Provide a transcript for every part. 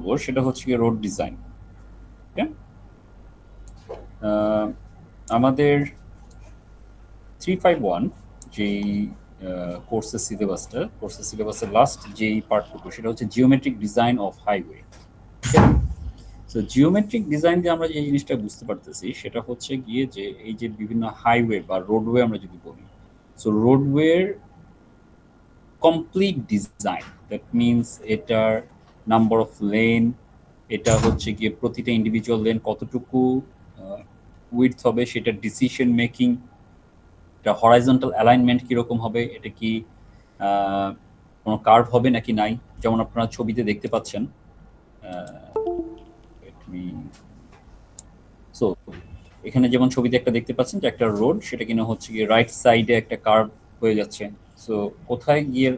করব সেটা হচ্ছে কি রোড ডিজাইন। ওকে, আমাদের 351 যেই কোর্সের সিলেবাসের লাস্ট যেই পার্টটুকু সেটা হচ্ছে geometric design of highway. So geometric design দিয়ে আমরা যে জিনিসটা বুঝতে পারতেছি সেটা হচ্ছে গিয়ে যে এই যে বিভিন্ন হাইওয়ে বা রোডওয়ে আমরা যদি বলি, সো রোডওয়ের কমপ্লিট ডিজাইন, দ্যাট মিনস এটার নাম্বার অফ লেন, এটা হচ্ছে গিয়ে প্রতিটা ইন্ডিভিজুয়াল লেন কতটুকু উইডথ হবে, সেটার ডিসিশন মেকিং, এটা হরাইজন্টাল অ্যালাইনমেন্ট কীরকম হবে, এটা কি কোনো কার্ভ হবে নাকি নাই, যেমন আপনারা ছবিতে দেখতে পাচ্ছেন। সো এখানে যেমন ছবিতে একটা দেখতে পাচ্ছেন যে একটা রোড, সেটা কিনা হচ্ছে গিয়ে রাইট সাইডে একটা কার্ভ হয়ে যাচ্ছে। সো কোথায় গিয়ে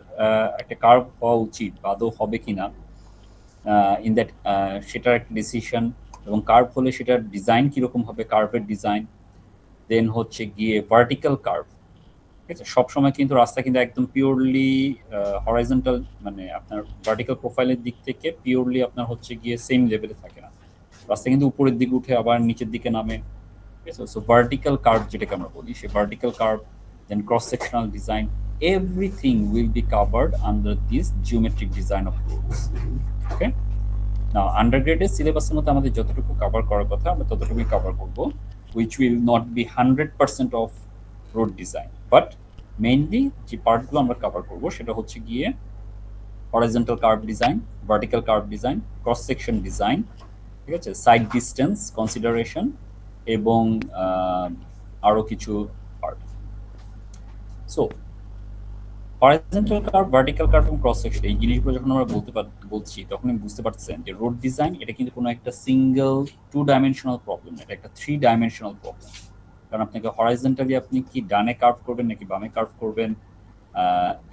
একটা কার্ভ হওয়া উচিত বা আদৌ হবে কিনা ইন দ্যাট, সেটার একটা ডিসিশন, এবং কার্ভ হলে সেটার ডিজাইন কীরকম হবে, কার্ভের ডিজাইন। দেন হচ্ছে গিয়ে ভার্টিক্যাল কার্ভ। ঠিক আছে, সবসময় কিন্তু রাস্তা কিন্তু একদম পিওরলি হরাইজন্টাল, মানে আপনার ভার্টিক্যাল প্রোফাইলের দিক থেকে পিওরলি আপনার হচ্ছে গিয়ে সেম লেভেলে থাকে না, রাস্তা কিন্তু উপরের দিকে উঠে আবার নিচের দিকে নামে। ঠিক আছে, সো ভার্টিক্যাল কার্ভ যেটাকে আমরা বলি, সেই vertical curve, then cross sectional design, everything will be covered under this geometric design of roads. Okay, না আন্ডারগ্রেডের সিলেবাসের মধ্যে আমাদের যতটুকু কভার করার কথা আমরা ততটুকুই কভার করব, which will not be 100% of road design, but mainly যে পার্টগুলো আমরা কভার করব সেটা হচ্ছে গিয়ে horizontal curve design, vertical curve design, cross section design, ঠিক আছে, সাইড ডিস্টেন্স কনসিডারেশন, এবং আরও কিছু part. So horizontal curve, vertical curve এবং ক্রস সেকশন, এই জিনিসগুলো যখন আমরা বলছি তখন বুঝতে পারছেন যে রোড ডিজাইন এটা কিন্তু কোনো একটা সিঙ্গেল 2 ডাইমেনশনাল প্রবলেম, এটা একটা 3 ডাইমেনশনাল প্রবলেম। কারণ আপনাকে হরাইজন্টালি আপনি কি ডানে কার্ভ করবেন নাকি বামে কার্ভ করবেন,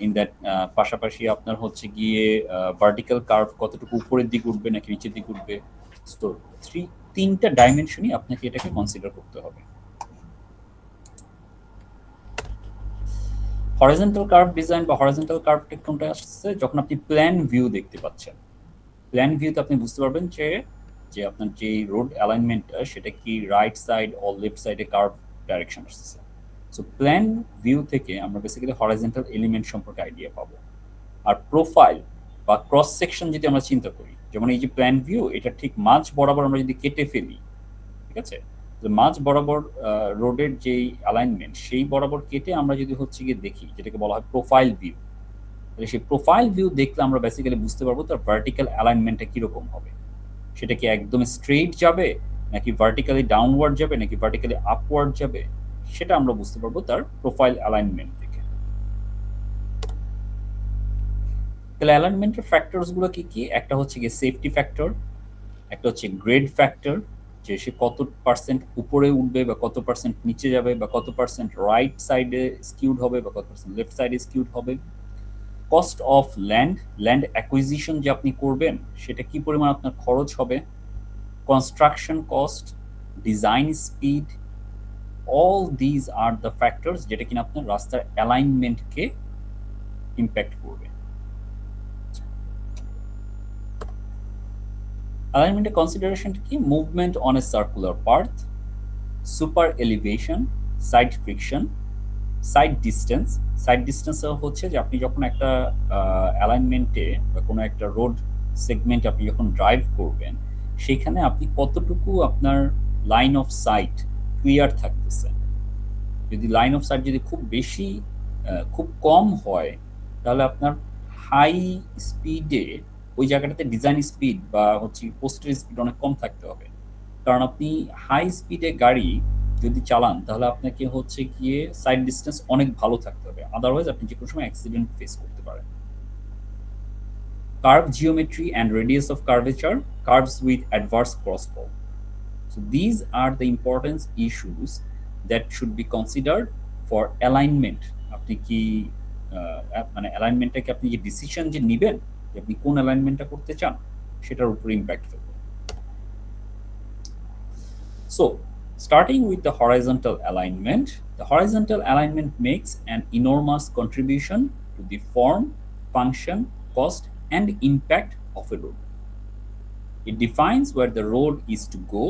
ইন দ্যাট পাশাপাশি আপনার হচ্ছে গিয়ে ভার্টিক্যাল কার্ভ কতটুকু উপরের দিকে উঠবে নাকি নিচের দিকে উঠবে। তো 3টা ডাইমেনশনই আপনাকে এটাকে কনসিডার করতে হবে। হরাইজন্টাল কার্ভ ডিজাইন বা হরাইজন্টাল কার্ভ কোনটা আসছে, যখন আপনি প্ল্যান ভিউ দেখতে পাচ্ছেন। প্ল্যান ভিউতে আপনি বুঝতে পারবেন যে যে আপনার যে রোড অ্যালাইনমেন্টটা সেটা কি রাইট সাইড ও লেফট সাইডে কার্ভ ডাইরেকশন আসছে। সো প্ল্যান ভিউ থেকে আমরা বেসিক্যালি হরাইজন্টাল এলিমেন্ট সম্পর্কে আইডিয়া পাবো। আর প্রোফাইল বা ক্রস সেকশন যদি আমরা চিন্তা করি, যেমন এই যে প্ল্যান ভিউ, এটা ঠিক মাঝ বরাবর আমরা যদি কেটে ফেলি, ঠিক আছে, মাঝ বরাবর রোডের যেই অ্যালাইনমেন্ট সেই বরাবর কেটে আমরা যদি হচ্ছে গিয়ে দেখি, যেটাকে বলা হয় প্রোফাইল ভিউ, তাহলে সেই প্রোফাইল ভিউ দেখলে আমরা বেসিক্যালি বুঝতে পারবো তার ভার্টিক্যাল অ্যালাইনমেন্টটা কীরকম হবে। সেটা কি একদম স্ট্রেইট যাবে নাকি ভার্টিক্যালি ডাউনওয়ার্ড যাবে নাকি ভার্টিক্যালি আপওয়ার্ড যাবে, সেটা আমরা বুঝতে পারবো তার প্রোফাইল অ্যালাইনমেন্ট দেখে। তাহলে অ্যালাইনমেন্টের ফ্যাক্টরসগুলো কি কি? একটা হচ্ছে গিয়ে সেফটি ফ্যাক্টর, একটা হচ্ছে গ্রেড ফ্যাক্টর, যে সে কত পার্সেন্ট উপরে উঠবে বা কত পার্সেন্ট নিচে যাবে বা কত পার্সেন্ট রাইট সাইডে স্কিউড হবে বা কত পার্সেন্ট লেফট সাইডে স্কিউড হবে। Cost of land, land acquisition যে আপনি করবেন সেটা কি পরিমাণ আপনার খরচ হবে, construction cost, design speed, all these are the factors যেটা কিনা আপনার রাস্তার অ্যালাইনমেন্টকে ইম্প্যাক্ট করবে। অ্যালাইনমেন্টের কনসিডারেশন কি? Movement on a circular path, super elevation, side friction, side distance. Side distance হচ্ছে যে আপনি যখন একটা অ্যালাইনমেন্টে বা কোনো একটা রোড সেগমেন্টে আপনি যখন ড্রাইভ করবেন, সেখানে আপনি কতটুকু আপনার লাইন অফ সাইট ক্লিয়ার থাকতেছে। যদি লাইন অফ সাইট যদি খুব বেশি খুব কম হয়, তাহলে আপনার হাই স্পিডে ওই জায়গাটাতে ডিজাইন স্পিড বা হচ্ছে পোস্টের স্পিড অনেক কম থাকতে হবে। কারণ আপনি হাই স্পিডে গাড়ি যদি চালান তাহলে আপনাকে হচ্ছে গিয়ে সাইড ডিস্টেন্স অনেক ভালো থাকতে হবে, আদারওয়াইজ আপনি যে কোনো সময় অ্যাক্সিডেন্ট ফেস করতে পারেন। Curve geometry and radius of curvature, curves with adverse crossfall. So these are the important issues that should be considered for alignment. আপনি কি মানে অ্যালাইনমেন্টটাকে আপনি যে ডিসিশন যে নেবেন যে আপনি কোন অ্যালাইনমেন্টটা করতে চান সেটার উপর ইম্প্যাক্ট ফেলবে। So starting with the horizontal alignment makes an enormous contribution to the form, function, cost and impact of a road. It defines where the road is to go,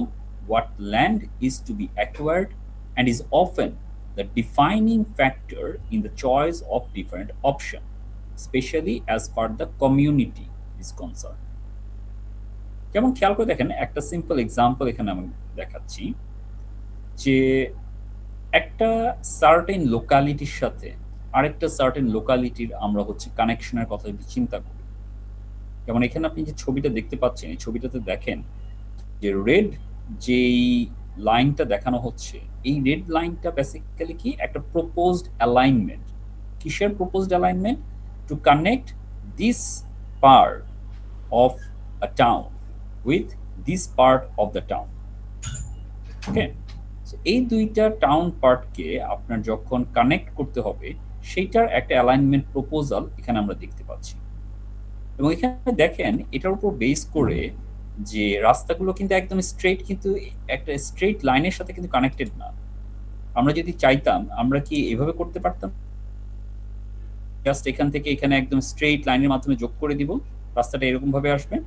what land is to be acquired, and is often the defining factor in the choice of different options, especially as far the community is concerned. যেমন খেয়াল করে দেখেন, একটা simple example এখানে আমি দেখাচ্ছি যে একটা সার্টেন লোকালিটির সাথে আরেকটা সার্টেন লোকালিটির আমরা হচ্ছে কানেকশনের কথা যদি চিন্তা করি, যেমন এখানে আপনি যে ছবিটা দেখতে পাচ্ছেন, এই ছবিটাতে দেখেন যে রেড যেই লাইনটা দেখানো হচ্ছে, এই রেড লাইনটা বেসিক্যালি কি একটা প্রপোজড অ্যালাইনমেন্ট। কিসের proposed alignment? To connect this part of a town with this part of the town. Okay, এই দুইটা টাউন পার্টকে আপনার যখন কানেক্ট করতে হবে, সেইটার একটা অ্যালাইনমেন্ট প্রপোজাল এখানে আমরা দেখতে পাচ্ছি। এবং এখানে দেখেন এটার উপর বেস করে যে রাস্তাগুলো কিন্তু একদম স্ট্রেট, কিন্তু একটা স্ট্রেট লাইনের সাথে কিন্তু কানেক্টেড না। আমরা যদি চাইতাম আমরা কি এভাবে করতে পারতাম? জাস্ট এখান থেকে এখানে একদম স্ট্রেট লাইনের মাধ্যমে যোগ করে দিব, রাস্তাটা এরকম ভাবে আসবে।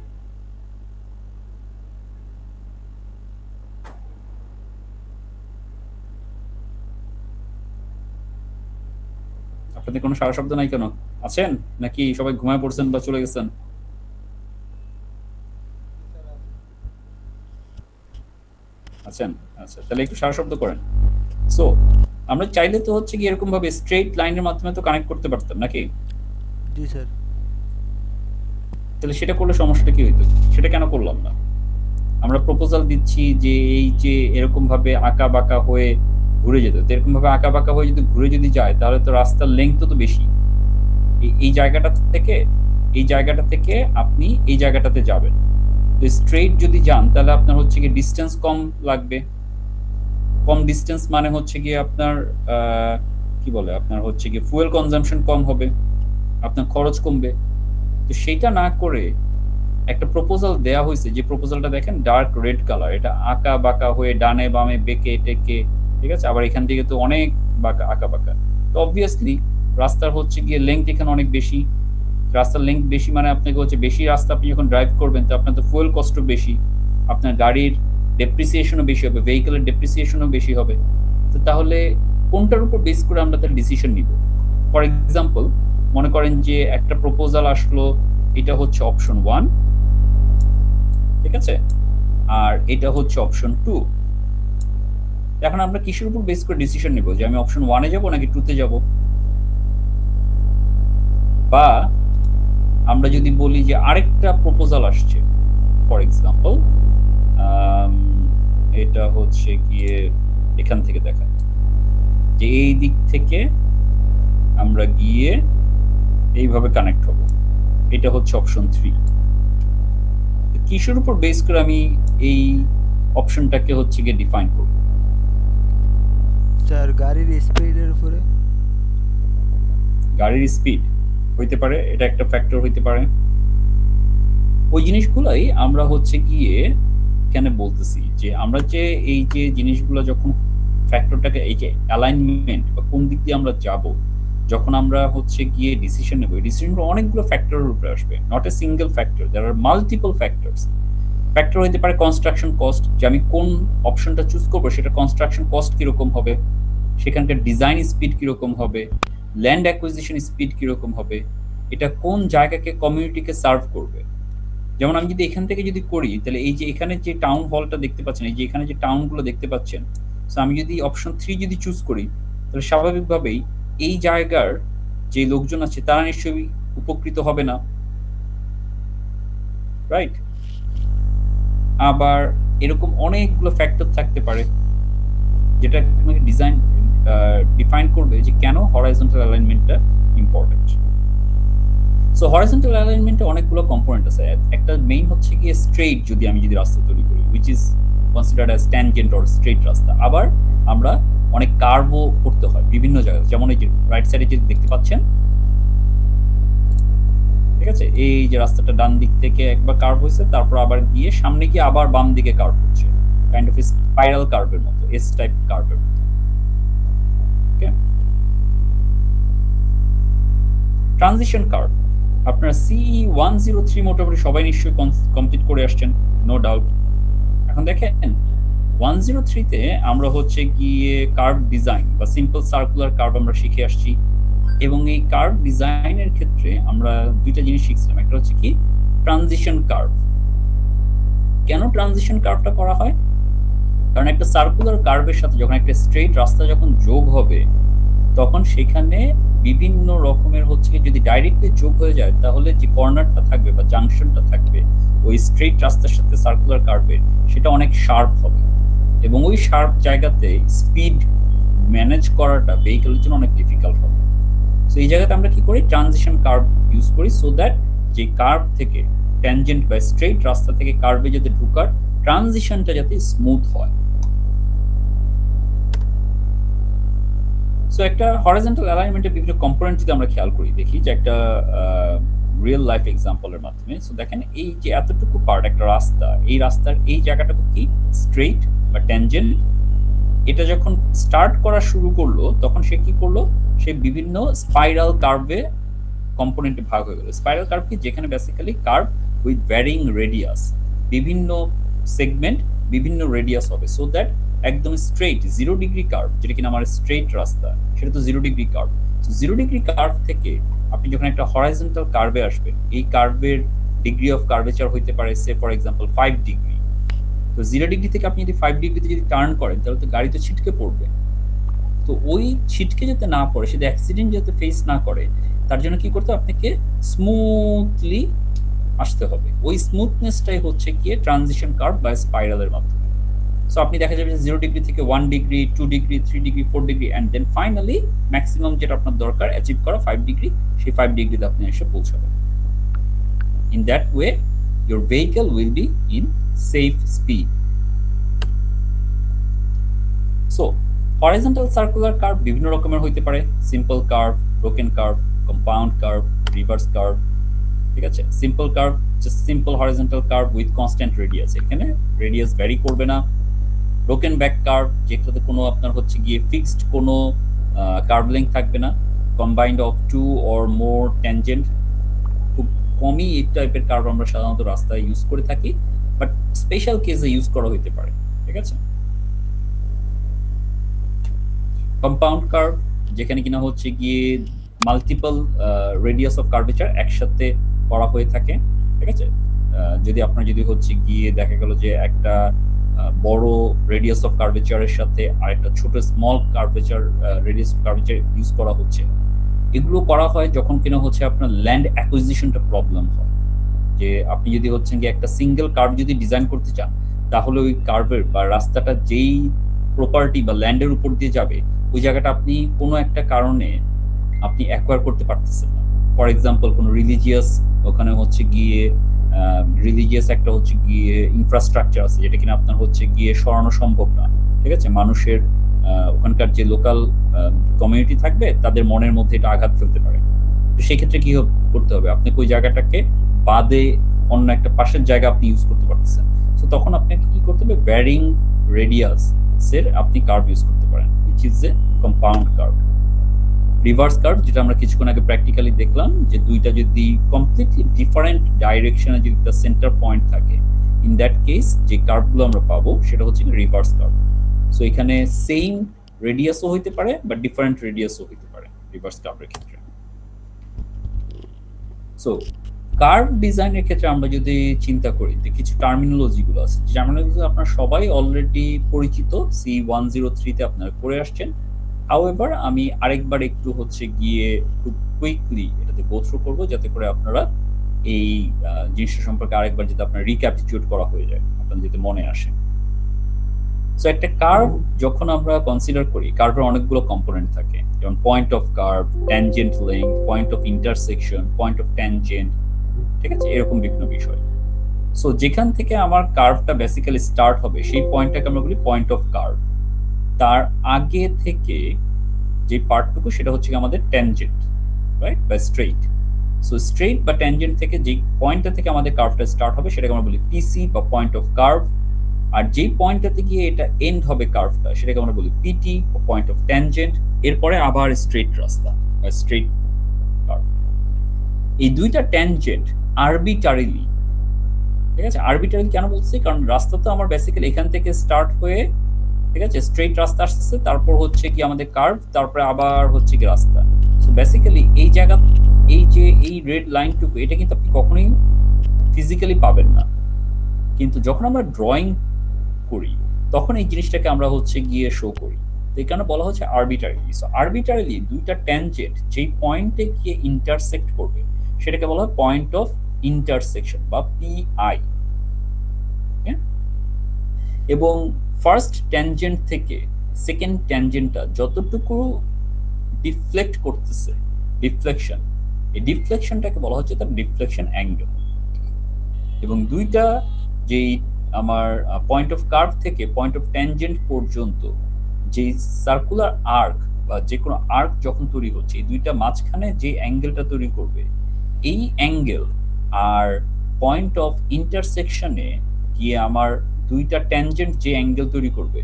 আপনাদের কোনো সারা শব্দ নাই কেন? আছেন নাকি সবাই ঘুমায় পড়ছেন বা চলে গেছেন? আছেন? আচ্ছা, তাহলে একটু সারা শব্দ করেন। সো আমরা চাইলে তো হচ্ছে কি এরকম ভাবে স্ট্রেট লাইনের মাধ্যমে তো কানেক্ট করতে পারতাম নাকি? জি স্যার। তাহলে সেটা করলে সমস্যাটা কি হইতো? সেটা কেন করলাম না? আমরা প্রপোজাল দিচ্ছি যে এই যে এরকম ভাবে আঁকা বাঁকা হয়ে ঘুরে যেত, তো এরকম ভাবে আঁকা বাঁকা হয়ে যদি ঘুরে যদি যায়, তাহলে তো রাস্তার লেংথ তো বেশি। এই জায়গাটা থেকে এই জায়গাটা থেকে আপনি এই জায়গাটাতে যাবেন, তো স্ট্রেট যদি যান তাহলে আপনার হচ্ছে কি ডিস্টেন্স কম লাগবে। কম ডিস্টেন্স মানে হচ্ছে গিয়ে আপনার কি বলে, আপনার হচ্ছে গিয়ে ফুয়েল কনজাম্পশন কম হবে, আপনার খরচ কমবে। তো সেইটা না করে একটা প্রপোজাল দেয়া হয়েছে, যে প্রপোজালটা দেখেন ডার্ক রেড কালার, এটা আঁকা বাঁকা হয়ে ডানে বামে বেঁকে টেকে, ঠিক আছে, আবার এখান থেকে তো অনেক বাঁকা আঁকা বাঁকা। তো অবভিয়াসলি রাস্তার হচ্ছে গিয়ে লেংথ এখানে অনেক বেশি। রাস্তার লেংথ বেশি মানে আপনাকে হচ্ছে বেশি রাস্তা আপনি যখন ড্রাইভ করবেন, তো আপনার তো ফুয়েল কস্ট বেশি, আপনার গাড়ির ডেপ্রিসিয়েশনও বেশি হবে, ভেহিকেলের ডেপ্রিসিয়েশনও বেশি হবে। তো তাহলে কোনটার উপর বেস করে আমরা তার ডিসিশন নিব? ফর এক্সাম্পল, মনে করেন যে একটা প্রপোজাল আসলো, এটা হচ্ছে অপশন 1, ঠিক আছে, আর এটা হচ্ছে অপশন 2। এখন আমরা কিসের উপর বেস করে ডিসিশন নিব যে আমি অপশন 1 এ যাব নাকি 2 তে যাব? বা আমরা যদি বলি যে আরেকটা প্রপোজাল আসছে, ফর এক্সাম্পল এটা হচ্ছে গিয়ে এখান থেকে দেখা যে এই দিক থেকে আমরা গিয়ে এইভাবে কানেক্ট হব, এটা হচ্ছে অপশন 3। কিসের উপর বেস করে আমি এই অপশনটাকে হচ্ছে গিয়ে ডিফাইন করব? স্যার গাড়ির স্পিডের উপরে। গাড়ির স্পিড হইতে পারে, এটা একটা ফ্যাক্টর হইতে পারে। ওই জিনিসগুলোই আমরা হচ্ছে গিয়ে এখানে বলতেছি যে আমরা যে এই যে জিনিসগুলো যখন ফ্যাক্টরটাকে, এই যে অ্যালাইনমেন্ট বা কোন দিক দিয়ে আমরা যাব, যখন আমরা হচ্ছে গিয়ে ডিসিশন নেব, এই ডিসিশনগুলো অনেকগুলো ফ্যাক্টরের উপরে আসবে, not a single factor, there are multiple factors. Factor হইতে পারে কনস্ট্রাকশন কস্ট, যে আমি কোন অপশনটা চুজ করবো সেটা কনস্ট্রাকশন কস্ট কিরকম হবে, সেখানকার ডিজাইন স্পিড কিরকম হবে, ল্যান্ড অ্যাকুইজিশন স্পিড কিরকম হবে, এটা কোন জায়গাকে কমিউনিটিকে সার্ভ করবে। যেমন আমি যদি এখান থেকে যদি করি, তাহলে এই যে এখানে যে টাউন হলটা দেখতে পাচ্ছেন, এই যে এখানে যে টাউনগুলো দেখতে পাচ্ছেন, সো আমি যদি অপশন 3 যদি চুজ করি, তাহলে স্বাভাবিকভাবেই এই জায়গার যে লোকজন আছে তারা নিশ্চয়ই উপকৃত হবে না, রাইট? আবার এরকম অনেকগুলো ফ্যাক্টর থাকতে পারে যেটা আপনাকে ডিজাইন ডিফাইন করবে যে কেন হরাইজন্টাল অ্যালাইনমেন্টটা ইম্পর্টেন্ট। সো হরাইজন্টাল অ্যালাইনমেন্টে অনেকগুলো কম্পোনেন্ট আছে। একটা মেইন হচ্ছে গিয়ে স্ট্রেইট, যদি আমি যদি রাস্তা তৈরি করি, which is considered as tangent or straight রাস্তা। আবার আমরা অনেক কার্ভও করতে হয় বিভিন্ন জায়গায়, যেমন এই যে রাইট সাইডে যে দেখতে পাচ্ছেন, ঠিক আছে, এই যে রাস্তাটা ডান দিক থেকে একবার কার্ভ হয়েছে, তারপর আবার গিয়ে সামনে গিয়ে আবার বাম দিকে কার্ভ হচ্ছে, কাইন্ড অফ স্পাইরাল কার্ভের মতো, এস টাইপ কার্ভের মতো। ওকে, ট্রানজিশন কার্ভ, আপনারা সিই 103 মোটামুটি সবাই নিশ্চয়ই কমপ্লিট করে আসছেন, নো ডাউট। এখন দেখেন 103 তে আমরা হচ্ছে গিয়ে কার্ভ ডিজাইন বা সিম্পল সার্কুলার কার্ভ আমরা শিখে আসছি, এবং এই কার্ভ ডিজাইনের ক্ষেত্রে আমরা দুইটা জিনিস শিখছিলাম। একটা হচ্ছে কি ট্রানজিশন কার্ভ। কেন ট্রানজিশন কার্ভটা করা হয়? কারণ একটা সার্কুলার কার্ভের সাথে যখন একটা স্ট্রেইট রাস্তা যখন যোগ হবে, তখন সেখানে বিভিন্ন রকমের হচ্ছে যদি ডাইরেক্টলি যোগ হয়ে যায়, তাহলে যে কর্নারটা থাকবে বা জাংশনটা থাকবে ওই স্ট্রেইট রাস্তার সাথে সার্কুলার কার্ভের, সেটা অনেক শার্প হবে, এবং ওই শার্প জায়গাতে স্পিড ম্যানেজ করাটা ভেহিকলের জন্য অনেক ডিফিকাল্ট হবে। সো এই জায়গাতে আমরা কি করি, ট্রানজিশন কার্ভ ইউজ করি, সো দ্যাট যে কার্ভ থেকে ট্যানজেন্ট বা স্ট্রেইট রাস্তা থেকে কার্ভে যাতে ঢোকার ট্রানজিশনটা যাতে স্মুথ হয়। সো একটা হরাইজন্টাল অ্যালাইনমেন্টের বিভিন্ন কম্পোনেন্ট যদি আমরা খেয়াল করি, দেখি যে একটা রিয়েল লাইফ এক্সাম্পলের মাধ্যমে। সো দেখেন এই যে এতটুকু পার্ট একটা রাস্তা, এই রাস্তার এই জায়গাটাকে কি স্ট্রেইট বা ট্যানজেন্ট, এটা যখন স্টার্ট করা শুরু করলো তখন সে কি করলো, সে বিভিন্ন স্পাইরাল কার্ভে কম্পোনেন্টে ভাগ হয়ে গেল। স্পাইরাল কার্ভ কি, যেখানে basically curve with varying radius, বিভিন্ন সেগমেন্ট বিভিন্ন রেডিয়াস হবে, সো দ্যাট একদম স্ট্রেইট 0 ডিগ্রি কার্ভ, যেটা কিনা আমার স্ট্রেইট রাস্তা, সেটা তো 0 ডিগ্রি কার্ভ। 0 ডিগ্রি কার্ভ থেকে আপনি যখন একটা হরাইজন্টাল কার্ভে আসবেন, এই কার্ভের ডিগ্রি অফ কার্ভেচার হইতে পারে সে ফর এক্সাম্পল 5 ডিগ্রি। তো 0 ডিগ্রি থেকে আপনি যদি 5 ডিগ্রিতে যদি টার্ন করেন, তাহলে তো গাড়ি তো ছিটকে পড়বে। তো ওই ছিটকে যাতে না পড়ে, সেটা অ্যাক্সিডেন্ট যাতে ফেস না করে, তার জন্য কি করতে হবে, আপনাকে স্মুথলি আসতে হবে। ওই স্মুথনেসটাই হচ্ছে গিয়ে ট্রানজিশন কার্ভ বা স্পাইরালের মাধ্যমে। সো আপনি দেখা যাবে যে 0 ডিগ্রি থেকে 1 degree, 2 degree, 3 degree, 4 degree, and then finally maximum যেটা আপনার দরকার অ্যাচিভ করা 5 ডিগ্রি, সেই 5 ডিগ্রিতে আপনি এসে পৌঁছাবেন। In that way your vehicle will be in safe speed. So horizontal circular curve বিভিন্ন রকমের হইতে পারে, simple curve, broken curve, compound curve, reverse curve. ঠিক আছে, simple curve just simple horizontal curve with constant radius, এখানে radius vary করবে না। Broken back curve, যেটাতে কোনো আপনার হচ্ছে গিয়ে ফিক্সড কোনো কার্ভ লেংথ থাকবে না, combined of 2 or more tangent. খুব কমই এই টাইপের কার্ভ আমরা সাধারণত রাস্তায় ইউজ করে থাকি, বাট স্পেশাল কেসে ইউজ করা হইতে পারে। ঠিক আছে, কম্পাউন্ড কার্ভ, যেখানে কিনা হচ্ছে গিয়ে মাল্টিপল রেডিয়াস অফ কার্ভেচার একসাথে করা হয়ে থাকে। ঠিক আছে, যদি আপনার যদি হচ্ছে গিয়ে দেখা গেল যে একটা বড় রেডিয়াস অফ কার্ভেচারের সাথে আরেকটা ছোট small curvature radius of curvature use করা হচ্ছে, এগুলো করা হয় যখন কিনা হচ্ছে আপনার ল্যান্ড অ্যাকুইজিশনটা প্রবলেম হয়। যে আপনি যদি হচ্ছে গিয়ে একটা সিঙ্গেল কার্ভ যদি ডিজাইন করতে চান, তাহলে ওই কার্ভের বা রাস্তাটা যেই প্রপার্টি বা ল্যান্ডের উপর দিয়ে যাবে, ওই জায়গাটা আপনি কোনো একটা কারণে আপনি অ্যাকোয়ার করতে পারতেছেন না। ফর এক্সাম্পল কোনো রিলিজিয়াস, ওখানে হচ্ছে গিয়ে রিলিজিয়াস একটা হচ্ছে গিয়ে ইনফ্রাস্ট্রাকচার আছে, যেটা কিনা আপনার হচ্ছে গিয়ে সরানো সম্ভব না। ঠিক আছে, মানুষের ওখানকার যে লোকাল কমিউনিটি থাকবে, তাদের মনের মধ্যে এটা আঘাত ফেলতে পারে। তো সেক্ষেত্রে কি করতে হবে, আপনাকে ওই জায়গাটাকে বাদে অন্য একটা পাশের জায়গা আপনি ইউজ করতে পারতেছেন। তো তখন আপনাকে কি করতে হবে, ভ্যারিং রেডিয়াস এর আপনি কার্ভ ইউজ করতে পারেন, which is a compound curve. Reverse curve, যেটা আমরা কিছুক্ষণ আগে প্র্যাকটিক্যালি দেখলাম, যে দুইটা যদি কমপ্লিটলি ডিফারেন্ট ডাইরেকশনে যদি তার সেন্টার পয়েন্ট থাকে, ইন দ্যাট কেস যে কার্ভগুলো আমরা পাবো সেটা হচ্ছে রিভার্স কার্ভ। সো এখানে সেম রেডিয়াসও হইতে পারে বা ডিফারেন্ট রেডিয়াসও হইতে পারে রিভার্স কার্ভের ক্ষেত্রে। সো কার্ভ ডিজাইনের ক্ষেত্রে আমরা যদি চিন্তা করি, যে কিছু টার্মিনোলজিগুলো আছে, যে টার্মিনোলজি আপনারা সবাই অলরেডি পরিচিত, C103 তে আপনারা করে আসছেন। হাউএভার আমি আরেকবার একটু হচ্ছে গিয়ে খুব কুইকলি এটাতে গো থ্রু করবো, যাতে করে আপনারা এই জিনিসটা সম্পর্কে আরেকবার যাতে আপনার রিক্যাপিচুয়েট করা হয়ে যায়, আপনার যাতে মনে আসে। সো একটা কার্ভ যখন আমরা কনসিডার করি, কার্ভের অনেকগুলো কম্পোনেন্ট থাকে, যেমন point of curve, tangent length, point of intersection, point of tangent. ঠিক আছে, এরকম বিভিন্ন বিষয়। সো যেখান থেকে আমার কার্ভটা বেসিক্যালি স্টার্ট হবে, সেই পয়েন্টটাকে আমরা বলি পয়েন্ট অফ কার্ভ। তার আগে থেকে যে পার্টটুকু, সেটা হচ্ছে আমাদের ট্যানজেন্ট, রাইট, বা স্ট্রেইট। সো স্ট্রেইট বা ট্যানজেন্ট থেকে যে পয়েন্টটা থেকে আমাদের কার্ভটা স্টার্ট হবে, সেটাকে আমরা বলি পিসি বা পয়েন্ট অফ কার্ভ। আর যেই পয়েন্টটাতে গিয়ে এটা এন্ড হবে কার্ভটা, সেটাকে আমরা বলি পিটি বা পয়েন্ট অফ ট্যানজেন্ট। এরপরে আবার স্ট্রেইট রাস্তা বা স্ট্রেইট কার্ভ। এই দুইটা ট্যানজেন্ট আরবিটারিলি, ঠিক আছে? আরবিটারিলি কেন বলছি? কারণ রাস্তা তো আমার বেসিক্যালি এখান থেকে স্টার্ট হয়ে, ঠিক আছে, স্ট্রেইট রাস্তা আসতেছে, তারপর হচ্ছে কি আমাদের কার্ভ, তারপরে আবার হচ্ছে কি রাস্তা। সো বেসিক্যালি এই জায়গা, এই যে এই রেড লাইনটুকু, এটা কিন্তু আপনি কখনোই ফিজিক্যালি পাবেন না, কিন্তু যখন আমরা ড্রয়িং করি তখন এই জিনিসটাকে আমরা হচ্ছে গিয়ে শো করি। তো এই কারণে বলা হচ্ছে আরবিটারিলি। সো আরবিটারিলি দুইটা ট্যানজেন্ট যেই পয়েন্টে গিয়ে ইন্টারসেক্ট করবে সেটাকে বলা হয় পয়েন্ট অফ ইন্টারসেকশন বা পিআই। এবং ফার্স্ট ট্যানজেন্ট থেকে সেকেন্ড ট্যানজেন্টটা যতটুকু ডিফ্লেক্ট করতেছে, ডিফ্লেকশন, এই ডিফ্লেকশনটাকে বলা হচ্ছে তার ডিফ্লেকশন অ্যাঙ্গেল। এবং দুইটা যেই আমার পয়েন্ট অফ কার্ভ থেকে পয়েন্ট অফ ট্যানজেন্ট পর্যন্ত যে সার্কুলার আর্ক বা যে কোনো আর্ক যখন তৈরি হচ্ছে, এই দুইটা মাঝখানে যে অ্যাঙ্গেলটা তৈরি করবে, এই অ্যাঙ্গেল আর পয়েন্ট অফ ইন্টারসেকশনে গিয়ে আমার দুইটা ট্যানজেন্ট যে অ্যাঙ্গেল তৈরি করবে,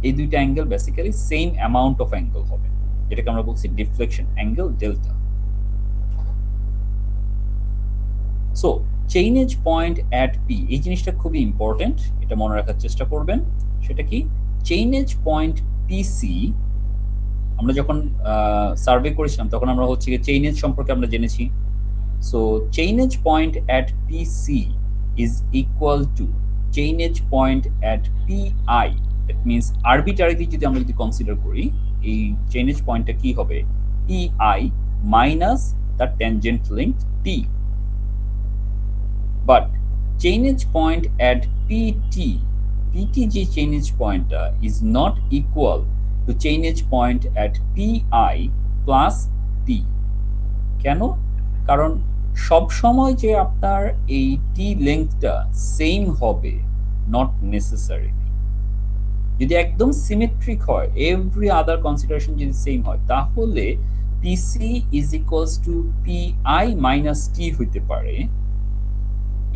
এই দুইটা angle basically same amount of angle হবে, যেটাকে আমরা বলছি deflection angle delta. So chainage point at P, এই জিনিসটা খুবই ইম্পর্টেন্ট, এটা মনে রাখার চেষ্টা করবেন। সেটা কি? চেইন এজ পয়েন্ট পিসি, আমরা যখন সার্ভে করেছিলাম তখন আমরা হচ্ছে চেইন এজ সম্পর্কে আমরা জেনেছি। So chainage point at PC is equal to chainage point at PI. That means arbitrarily যদি আমরা যদি কনসিডার করি, এই চেইন এজ পয়েন্টটা কি হবে? PI minus the tangent length T. But chainage point at PT, PT যে chainage pointটা is not equal to chainage point at PI plus T. কেন? কারণ সব সময় যে আপনার এই T লেংথটা সেম হবে, নট নেসেসারিলি। যদি একদম সিমেট্রিক হয়, এভরি আদার কনসিডারেশন যদি সেম হয়, তাহলে PC is equals to PI minus T হইতে পারে,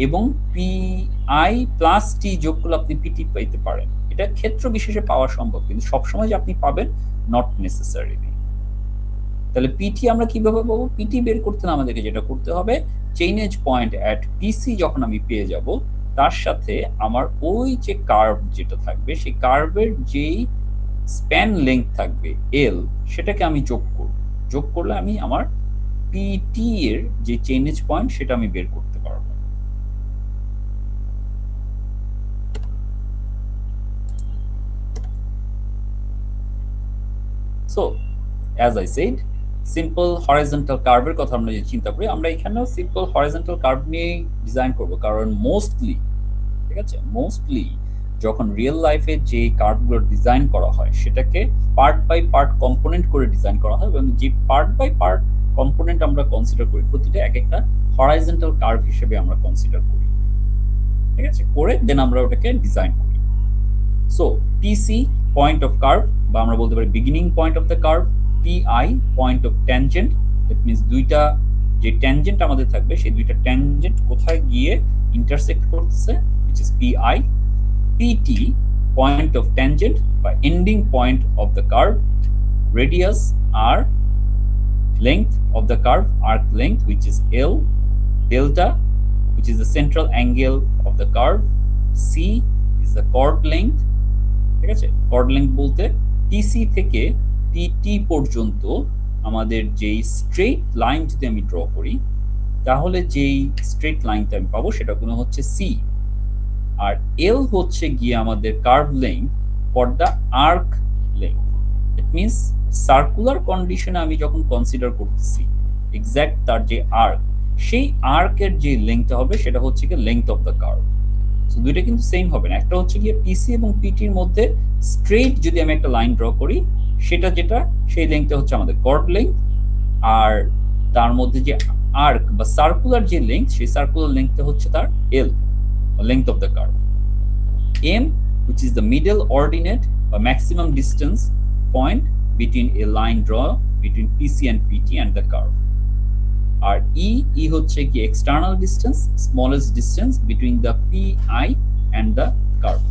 এবং পিআই প্লাস টি যোগ করলে আপনি পিটি পাইতে পারেন। এটা ক্ষেত্র বিশেষে পাওয়া সম্ভব, কিন্তু সবসময় যে আপনি পাবেন নট নেসেসারিলি। তাহলে পিটি আমরা কিভাবে পাবো? পিটি বের করতে না আমাদেরকে যেটা করতে হবে, চেইন এজ পয়েন্ট অ্যাট পিসি যখন আমি পেয়ে যাব, তার সাথে আমার ওই যে কার্ভ যেটা থাকবে, সেই কার্ভের যেই স্প্যান লেংথ থাকবে এল, সেটাকে আমি যোগ করব। যোগ করলে আমি আমার পিটি এর যে চেইন এজ পয়েন্ট সেটা আমি বের করতে পারবো। So as I said, simple horizontal কার্ভের কথা আমরা যদি চিন্তা করি, আমরা এখানেও সিম্পল হরাইজন্টাল কার্ভ নিয়ে ডিজাইন করব, কারণ মোস্টলি, ঠিক আছে, মোস্টলি যখন রিয়েল লাইফে যে কার্ভগুলো ডিজাইন করা হয় সেটাকে পার্ট বাই পার্ট কম্পোনেন্ট করে ডিজাইন করা হয়, এবং যে পার্ট বাই পার্ট কম্পোনেন্ট আমরা কনসিডার করি, প্রতিটা এক একটা হরাইজন্টাল কার্ভ হিসেবে আমরা কনসিডার করি, ঠিক আছে, করে দেন আমরা ওটাকে ডিজাইন করি। So PC point of curve, বা আমরা বলতে পারি beginning point of the curve, PI point of tangent, that means দুইটা যে ট্যানজেন্ট আমাদের থাকবে সেই দুইটা ট্যানজেন্ট কোথায় গিয়ে ইন্টারসেক্ট করতেছে, which is PI, PT point of tangent বা ending point of the curve, radius R, length of the curve, arc length, which is L, delta, which is the central angle of the curve, C is the chord length, ঠিক আছে? chord length বলতে PC থেকে PT পর্যন্ত আমাদের যেই straight line যদি আমি draw করি, তাহলে যেই স্ট্রেট লাইনটা আমি পাবো সেটা কোনো হচ্ছে C, আর L হচ্ছে গিয়ে আমাদের curve length for the arc length. It means circular কন্ডিশনে আমি যখন কনসিডার করতেছি এক্স্যাক্ট তার যে আর্ক, সেই আর্কের যে লেংথটা হবে সেটা হচ্ছে গিয়ে length of the curve. So দুইটা কিন্তু সেম হবে না, একটা হচ্ছে গিয়ে পিসি এবং পিটির মধ্যে স্ট্রেট যদি আমি একটা লাইন ড্র করি, সেটা যেটা সেই লেংথটা হচ্ছে আমাদের কর্ড লেংথ, আর তার মধ্যে যে আর্ক বা সার্কুলার যে লেংথ, সেই সার্কুলার লেংথটা হচ্ছে তার এল, length of the curve. M, which is the middle ordinate or maximum distance point between a line draw between PC and PT and the curve. R E হচ্ছে কি external distance, smallest distance between the PI and the curve.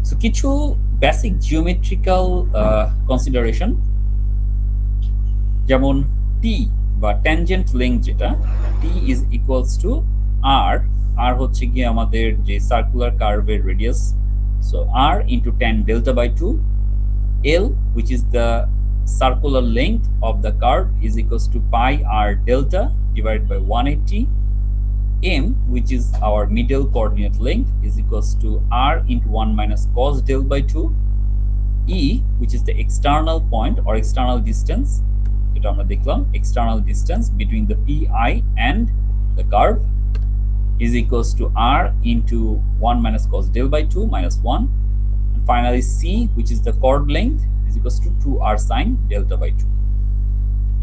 So কিছু basic geometrical consideration. যেমন টি বা tangent length যেটা T is equals to R R হচ্ছে গিয়ে আমাদের যে সার্কুলার কার্ভের radius, so R into tan delta by two, L, which is the circular length of the curve, is equals to pi r delta divided by 180. M, which is our middle coordinate length, is equals to r into 1 minus cos del by 2. E, which is the external point or external distance, এটা আমরা দেখলাম, external distance between the pi and the curve, is equals to r into 1 minus cos del by 2 minus 1. And finally, C, which is the chord length, is equals to 2r sine delta by 2.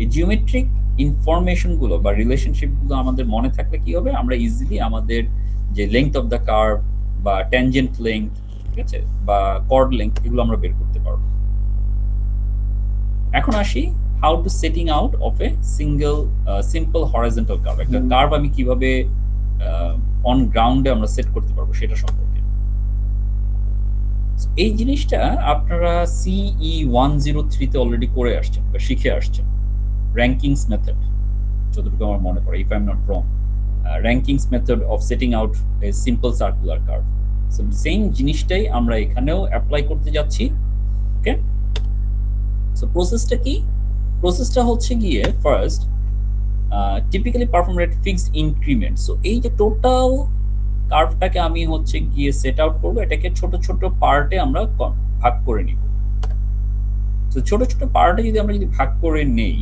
এই geometric ইনফরমেশনগুলো বা রিলেশনশিপগুলো আমাদের মনে থাকলে কি হবে, আমরা easily আমাদের যে লেংথ অফ দ্য কার্ভ বা ট্যানজেন্ট লেংথ, ঠিক আছে, বা কর্ড লেংথ, এগুলো আমরা বের করতে পারবো। এখন আসি how to setting out of a simple horizontal curve. একটা কার্ভ আমি কিভাবে অন গ্রাউন্ডে আমরা সেট করতে পারবো সেটা সম্পর্কে। এই জিনিসটা আপনারা CE 103-তে অলরেডি করে আসছেন বা শিখে আসছেন, র্যাঙ্কিংস মেথড, যতটুকু আমার মনে পড়ে, if I am not wrong, rankings method of setting out a simple circular curve. So same জিনিসটাই আমরা এখানেও অ্যাপ্লাই করতে যাচ্ছি। ওকে, সো প্রসেসটা কি? প্রসেসটা হচ্ছে গিয়ে first typically perform rate fixed increment. So এই যে টোটাল কার্ভটাকে আমি হচ্ছে গিয়ে সেট আউট করবো, এটাকে ছোট ছোট পার্টে আমরা ভাগ করে নিব। তো ছোট ছোট পার্টে যদি আমরা ভাগ করে নেই,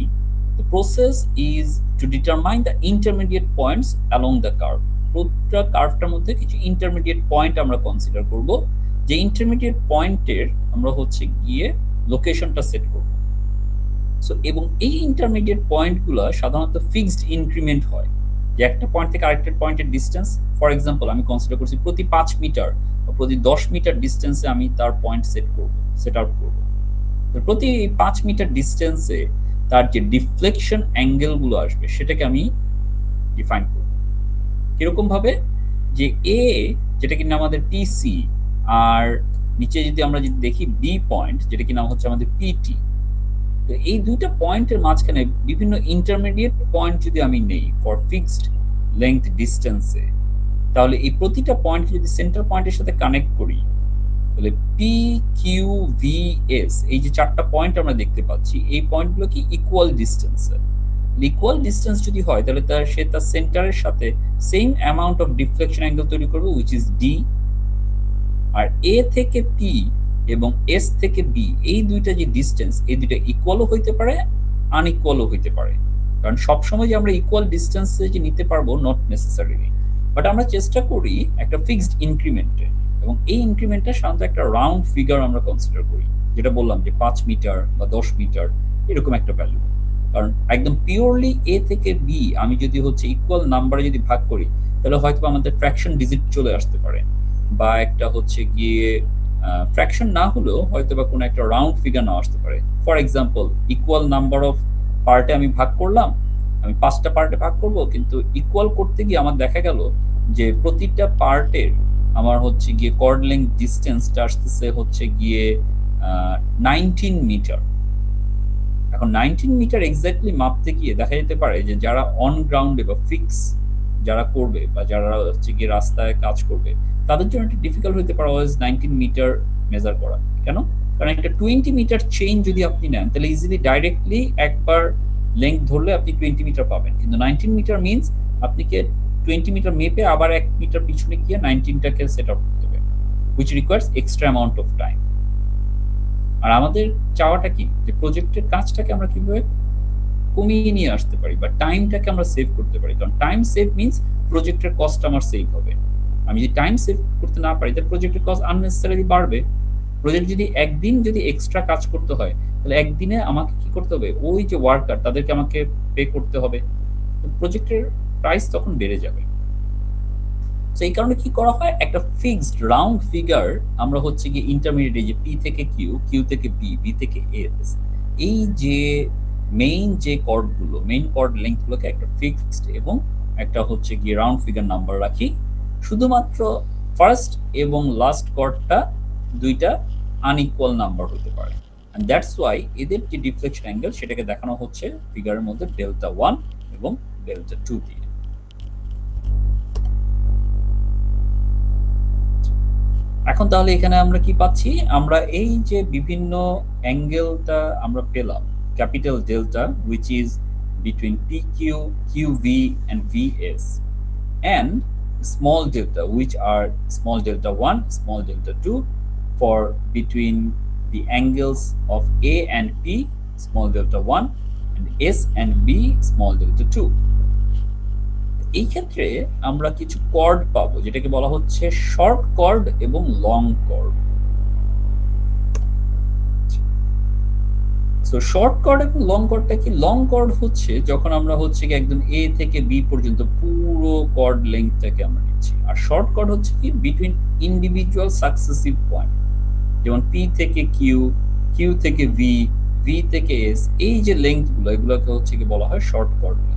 the process is to determine the intermediate points along the curve. প্রত্যেকটা কার্ভটার মধ্যে কিছু ইন্টারমিডিয়েট পয়েন্ট আমরা কনসিডার করব, যে ইন্টারমিডিয়েট পয়েন্টের আমরা হচ্ছে গিয়ে লোকেশনটা সেট করব। সো এবং এই ইন্টারমিডিয়েট পয়েন্টগুলো সাধারণত ফিক্সড ইনক্রিমেন্ট হয়, যে একটা পয়েন্ট থেকে আরেকটা পয়েন্টের ডিস্টেন্স, ফর এক্সাম্পল আমি কনসিডার করছি প্রতি 5 মিটার বা প্রতি 10 মিটার ডিস্টেন্সে আমি তার পয়েন্ট সেট আউট করব। তো প্রতি 5 মিটার ডিস্টেন্সে তার যে ডিফ্লেকশন অ্যাঙ্গেলগুলো আসবে সেটাকে আমি ডিফাইন করব। কিরকম ভাবে, যে এ যেটা কিনা আমাদের পিসি, আর নিচে যদি আমরা যদি দেখি বি পয়েন্ট যেটা কিনা হচ্ছে আমাদের পিটি, তো এই দুইটা পয়েন্টের মাঝখানে বিভিন্ন ইন্টারমিডিয়েট পয়েন্ট যদি আমি নেই ফর ফিক্সড লেংথ ডিস্টেন্সে, তাহলে এই প্রতিটা পয়েন্ট যদি সেন্টার পয়েন্টের সাথে কানেক্ট করি, তাহলে পি কিউ ভি এস, এই যে চারটা পয়েন্ট আমরা দেখতে পাচ্ছি, এই পয়েন্টগুলো কি ইকুয়াল ডিস্টেন্সে। ইকুয়াল ডিস্টেন্স যদি হয় তাহলে সে তার সেন্টারের সাথে same amount of deflection angle তৈরি করবে, উইচ ইজ ডি। আর এ থেকে পি এবং এস থেকে বি, এই দুইটা যে ডিস্টেন্স, এই দুইটা ইকুয়ালও হইতে পারে, আনইকুয়ালও হইতে পারে। কারণ সবসময় যে আমরা ইকুয়াল ডিস্টেন্সে যে নিতে পারবো, নট নেসেসারিলি, বাট আমরা চেষ্টা করি একটা ফিক্সড ইনক্রিমেন্টে, এবং এই ইনক্রিমেন্টটা সাধারণত একটা রাউন্ড ফিগার আমরা কনসিডার করি, যেটা বললাম যে 5 মিটার বা 10 মিটার এরকম একটা ভ্যালু। কারণ একদম পিওরলি এ থেকে বি আমি যদি হচ্ছে ইকুয়াল নাম্বারে যদি ভাগ করি, তাহলে হয়তো আমাদের ফ্র্যাকশন ডিজিট চলে আসতে পারে, বা একটা হচ্ছে গিয়ে ফ্র্যাকশন না হলেও হয়তো বা কোনো একটা রাউন্ড ফিগার না আসতে পারে। For example, equal number of পার্টে আমি ভাগ করলাম, আমি 5টা পার্টে ভাগ করব, কিন্তু ইকুয়াল করতে গিয়ে আমার দেখা গেল যে প্রতিটা পার্টের আমার হচ্ছে গিয়ে কর্ড লেংথ ডিস্টেন্সটা আসতেছে হচ্ছে গিয়ে 19 মিটার। এখন 19 মিটার এক্স্যাক্টলি মাপতে গিয়ে দেখা যেতে পারে যে যারা অন গ্রাউন্ডে বা ফিক্স যারা করবে বা যারা হচ্ছে গিয়ে রাস্তায় কাজ করবে, তাদের জন্য একটা ডিফিকাল্ট হতে পারে অলওয়েজ 19 মিটার মেজার করা। কেন? কারণ একটা 20 মিটার চেইন যদি আপনি নেন, তাহলে ইজিলি ডাইরেক্টলি একবার লেংথ ধরলে আপনি 20 মিটার পাবেন, কিন্তু 19 মিটার মিনস আপনাকে 20 মিটার মেপে আবার 1 মিটার পিছনে গিয়ে 19টাকে সেট আপ করতে হবে, which requires extra amount of time. আর আমাদের চাওয়াটা কি, যে প্রজেক্টের কাজটাকে আমরা কিভাবে কমিয়ে নিয়ে আসতে পারি বা টাইমটাকে আমরা সেভ করতে পারি। কারণ টাইম সেভ মিনস প্রজেক্টের কস্ট আমার সেভ হবে। আমি যদি টাইম সেভ করতে না পারি, তাহলে প্রজেক্টের কস্ট আননেসেসারিলি বাড়বে। প্রজেক্ট যদি একদিন যদি এক্সট্রা কাজ করতে হয়, তাহলে একদিনে আমাকে কি করতে হবে, ওই যে ওয়ার্কার তাদেরকে আমাকে পে করতে হবে, প্রজেক্টের প্রাইস তখন বেড়ে যাবে। তো এই কারণে কি করা হয়, একটা ফিক্সড রাউন্ড ফিগার আমরা হচ্ছে গিয়ে ইন্টারমিডিয়েট, যে পি থেকে কিউ, কিউ থেকে বি, বি থেকে এস, এই যে মেইন যে কর্ডগুলো, মেইন কর্ড লেংথগুলোকে একটা ফিক্সড এবং একটা হচ্ছে গিয়ে রাউন্ড ফিগার নাম্বার রাখি। শুধুমাত্র ফার্স্ট এবং লাস্ট কর্ডটা দুইটা আনইকুয়াল নাম্বার হতে পারে। and that's why এদের যে ডিফ্লেকশন অ্যাঙ্গেল সেটাকে দেখানো হচ্ছে ফিগারের মধ্যে ডেল্টা 1 এবং ডেল্টা 2 দিয়ে। এখন তাহলে এখানে আমরা কি পাচ্ছি, আমরা এই যে বিভিন্ন অ্যাঙ্গেলটা আমরা পেলাম, capital delta which is between PQ, QV and VS, and small delta which are small delta 1, small delta 2 for between the angles of A and P, small delta 1, and S and B, small delta 2. এই ক্ষেত্রে আমরা কিছু cord পাবো যেটাকে বলা হচ্ছে short chord এবং long chord. So short chord এবং লং কর্ডটা কি? লং কর্ড হচ্ছে যখন আমরা হচ্ছে কি একদম এ থেকে বি পর্যন্ত পুরো কর্ড লেন্থটাকে আমরা নিচ্ছি, আর শর্ট কর্ড হচ্ছে কি বিটুইন ইন্ডিভিজুয়াল সাকসেসিভ পয়েন্ট, যেমন পি থেকে কিউ, কিউ থেকে ভি, ভি থেকে এস, এই যে লেন্থগুলো এগুলোকে হচ্ছে কি বলা হয় শর্ট কর্ড লেন্থ।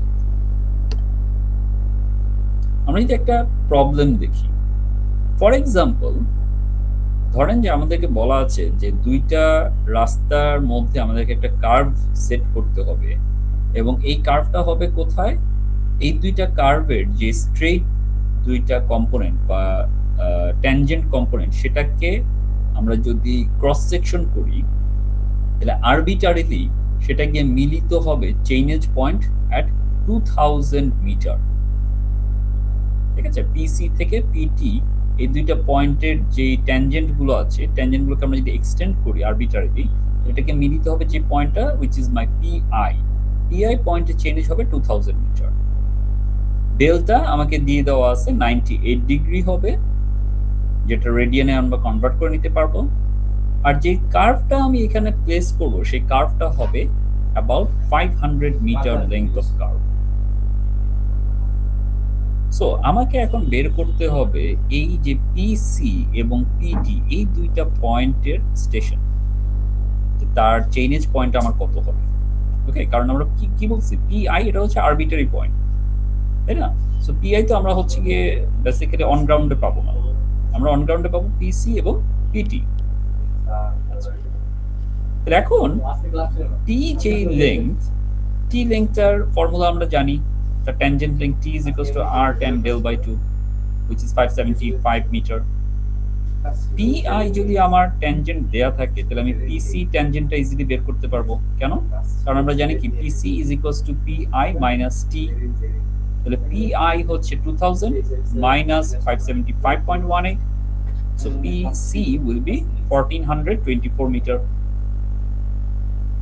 আমরা যদি একটা প্রবলেম দেখি, ফর এক্সাম্পল ধরেন যে আমাদেরকে বলা আছে যে দুইটা রাস্তার মধ্যে আমাদেরকে একটা কার্ভ সেট করতে হবে, এবং এই কার্ভটা হবে কোথায়? এই দুইটা কার্ভের যে স্ট্রেট দুইটা কম্পোনেন্ট বা ট্যানজেন্ট কম্পোনেন্ট সেটাকে আমরা যদি ক্রস সেকশন করি তাহলে আরবিটারিলি সেটা গিয়ে মিলিত হবে চেইনেজ পয়েন্ট অ্যাট 2000 মিটার। ঠিক আছে, পিসি থেকে পিটি এই দুইটা পয়েন্টের যে ট্যানজেন্ট গুলো আছে, ট্যানজেন্ট গুলোকে আমরা যদি এক্সটেন্ড করি আরবিটারিলি, এটাকে মিলিত হবে যে পয়েন্টটা which is my PI. PI পয়েন্টের চেঞ্জ হবে 2000 মিটার। ডেল্টা আমাকে দিয়ে দেওয়া আছে 98 ডিগ্রি হবে, যেটা রেডিয়ানে আমরা কনভার্ট করে নিতে পারবো। আর যে কার্ভটা আমি এখানে প্লেস করব সেই কার্ভটা হবে about 500 meter length of curve. So আমাকে এখন বের করতে হবে এই যে পিসি এবং পিটি এই দুইটা পয়েন্টের স্টেশন, তার চেইনেজ পয়েন্ট আমার কত হবে। ওকে, কারণ আমরা কি বলছি, পিআই এটা হচ্ছে আরবিটারি পয়েন্ট, তাই না? সো পিআই তো আমরা হচ্ছে গিয়ে বেসিক্যালি অন গ্রাউন্ডে পাবো না, আমরা অন গ্রাউন্ডে পাবো পিসি এবং পিটি। এখন টি যে লেংথ, টি লেংথটার ফর্মুলা আমরা জানি, the tangent length T is equals to R tan del by 2, which is 575 meter. PI যদি আমার ট্যানজেন্ট দেয়া থাকে তাহলে আমি PC ট্যানজেন্টটা ইজিলি বের করতে পারবো। কেন? কারণ আমরা জানি কি PC is equals to PI minus T। তাহলে PI হচ্ছে 2000 minus 575.18, so PC will be 1424 meter।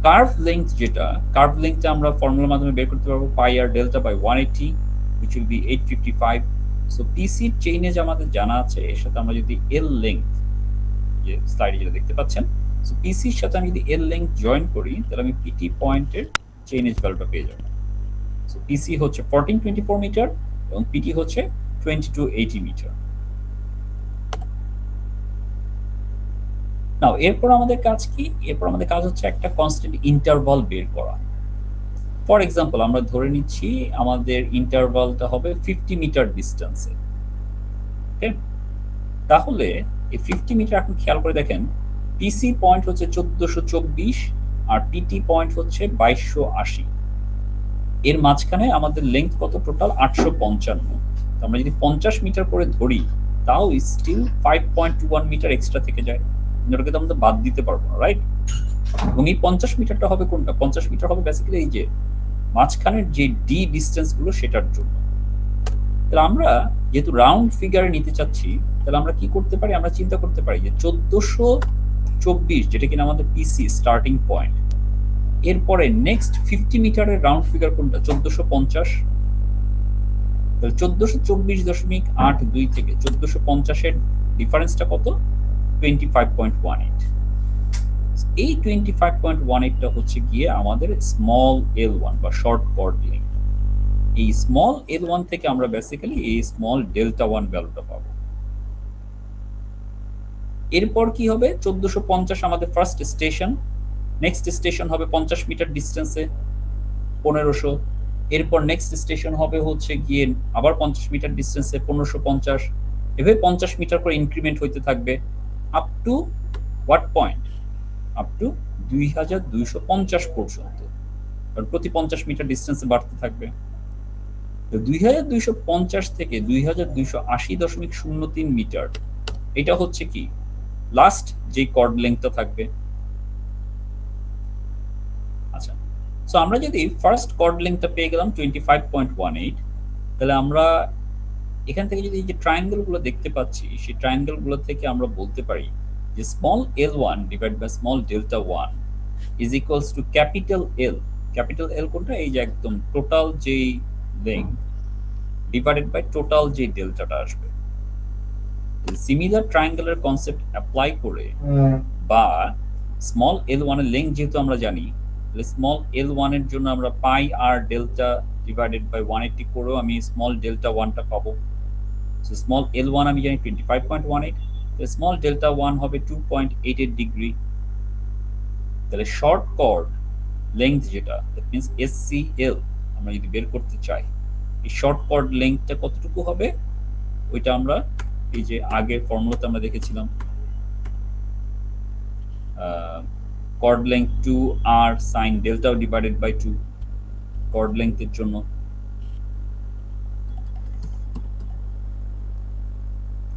Curve length যেটা, কার্ভ লেংথটা আমরা ফর্মুলার মাধ্যমে বের করতে পারবো পাই আর delta by 180 which will be 855। So PC chainage আমাদের জানা আছে, এর সাথে আমরা যদি এল লেংথ, যে স্লাইডে যেটা দেখতে পাচ্ছেন, সো পিসির সাথে আমি যদি এল লেংথ জয়েন করি তাহলে আমি পিটি পয়েন্টের চেইনেজ ভ্যালুটা পেয়ে যাব। সো পিসি হচ্ছে 1424 মিটার এবং পিটি হচ্ছে 2280 মিটার। নাও এরপর আমাদের কাজ কি? এরপর আমাদের কাজ হচ্ছে একটা কনস্ট্যান্ট ইন্টারভাল বের করা। ফর এক্সাম্পল আমরা ধরে নিচ্ছি আমাদের ইন্টারভালটা হবে 50 মিটার ডিস্টেন্সে। ওকে, তাহলে এই 50 মিটার এখন খেয়াল করে দেখেন, পিসি পয়েন্ট হচ্ছে 1424 আর পিটি পয়েন্ট হচ্ছে 2280। এর মাঝখানে আমাদের লেংথ কত? টোটাল 855। আমরা যদি 50 মিটার করে ধরি তাও স্টিল 5.21 মিটার এক্সট্রা থেকে যায়, যেটাকে তো আমরা বাদ দিতে পারবো না, রাইট? এবং এই 50 মিটারটা হবে কোনটা? 50 মিটার হবে বেসিক্যালি এই যে মাঝখানের যে ডি ডিস্টেন্স গুলো সেটার জন্য। তাহলে আমরা যেহেতু রাউন্ড ফিগারে নিতে চাচ্ছি, তাহলে আমরা কি করতে পারি? আমরা চিন্তা করতে পারি যে 1424 যেটা কিনা আমাদের পিসি স্টার্টিং পয়েন্ট, এরপরে নেক্সট 50 মিটারের রাউন্ড ফিগার কোনটা? 1450। তাহলে 1424.82 থেকে 1450 এর ডিফারেন্সটা কত? 25.18। এই 25.18টা হচ্ছে গিয়ে আমাদের স্মল L1 বা শর্ট কর্ড লেংথ। এই স্মল L1 থেকে আমরা বেসিক্যালি এই স্মল ডেল্টা 1 ভ্যালুটা পাবো। এরপর কি হবে? 1450 আমাদের ফার্স্ট স্টেশন, নেক্সট স্টেশন হবে 50 মিটার ডিস্টেন্সে 1500। এরপর নেক্সট স্টেশন হবে হচ্ছে গিয়ে আবার 50 মিটার ডিস্টেন্সে 1550। এভাবে 50 মিটার করে ইনক্রিমেন্ট হইতে থাকবে up to what point? Up to 2250 পর্যন্ত, কারণ প্রতি 50 মিটার ডিস্টেন্সে বাড়তে থাকবে। তো 2250 থেকে 2280.03 মিটার, এটা হচ্ছে কি লাস্ট যে কর্ড লেংথটা থাকবে। আচ্ছা, সো আমরা যদি ফার্স্ট কর্ড লেংথটা পেয়ে গেলাম 25.18, তাহলে আমরা এখান থেকে যদি এই যে ট্রায়াঙ্গেল গুলো দেখতে পাচ্ছি, সেই ট্রায়াঙ্গেল গুলো থেকে আমরা বলতে পারি যে small l1 divide by small delta 1 is equals to capital L. Capital L কোনটা? এই যে একদম টোটাল যেই লেংথ ডিভাইডেড বাই টোটাল যে ডেল্টাটা আসবে। সিমিলার ট্রায়াঙ্গেলের কনসেপ্ট অ্যাপ্লাই করে বা স্মল l1 এর লেংথ যেহেতু আমরা জানি, তাহলে স্মল l1 এর জন্য আমরা পাই আর ডেল্টা ডিভাইডেড বাই 180 করেও আমি স্মল ডেল্টা 1টা পাবো। সো স্মল l1 আমি জানি 25.18, তো স্মল ডেল্টা 1 হবে 2.88 ডিগ্রি। তাহলে শর্ট কর্ড লেংথ যেটা, দ্যাট মিন্স SCL আমরা যদি বের করতে চাই, এই শর্ট কর্ড লেংথটা কতটুকু হবে, ওইটা আমরা এই যে আগের ফর্মুলাতে আমরা দেখেছিলাম, chord length 2r sin delta divided by 2 chord লেংথের জন্য।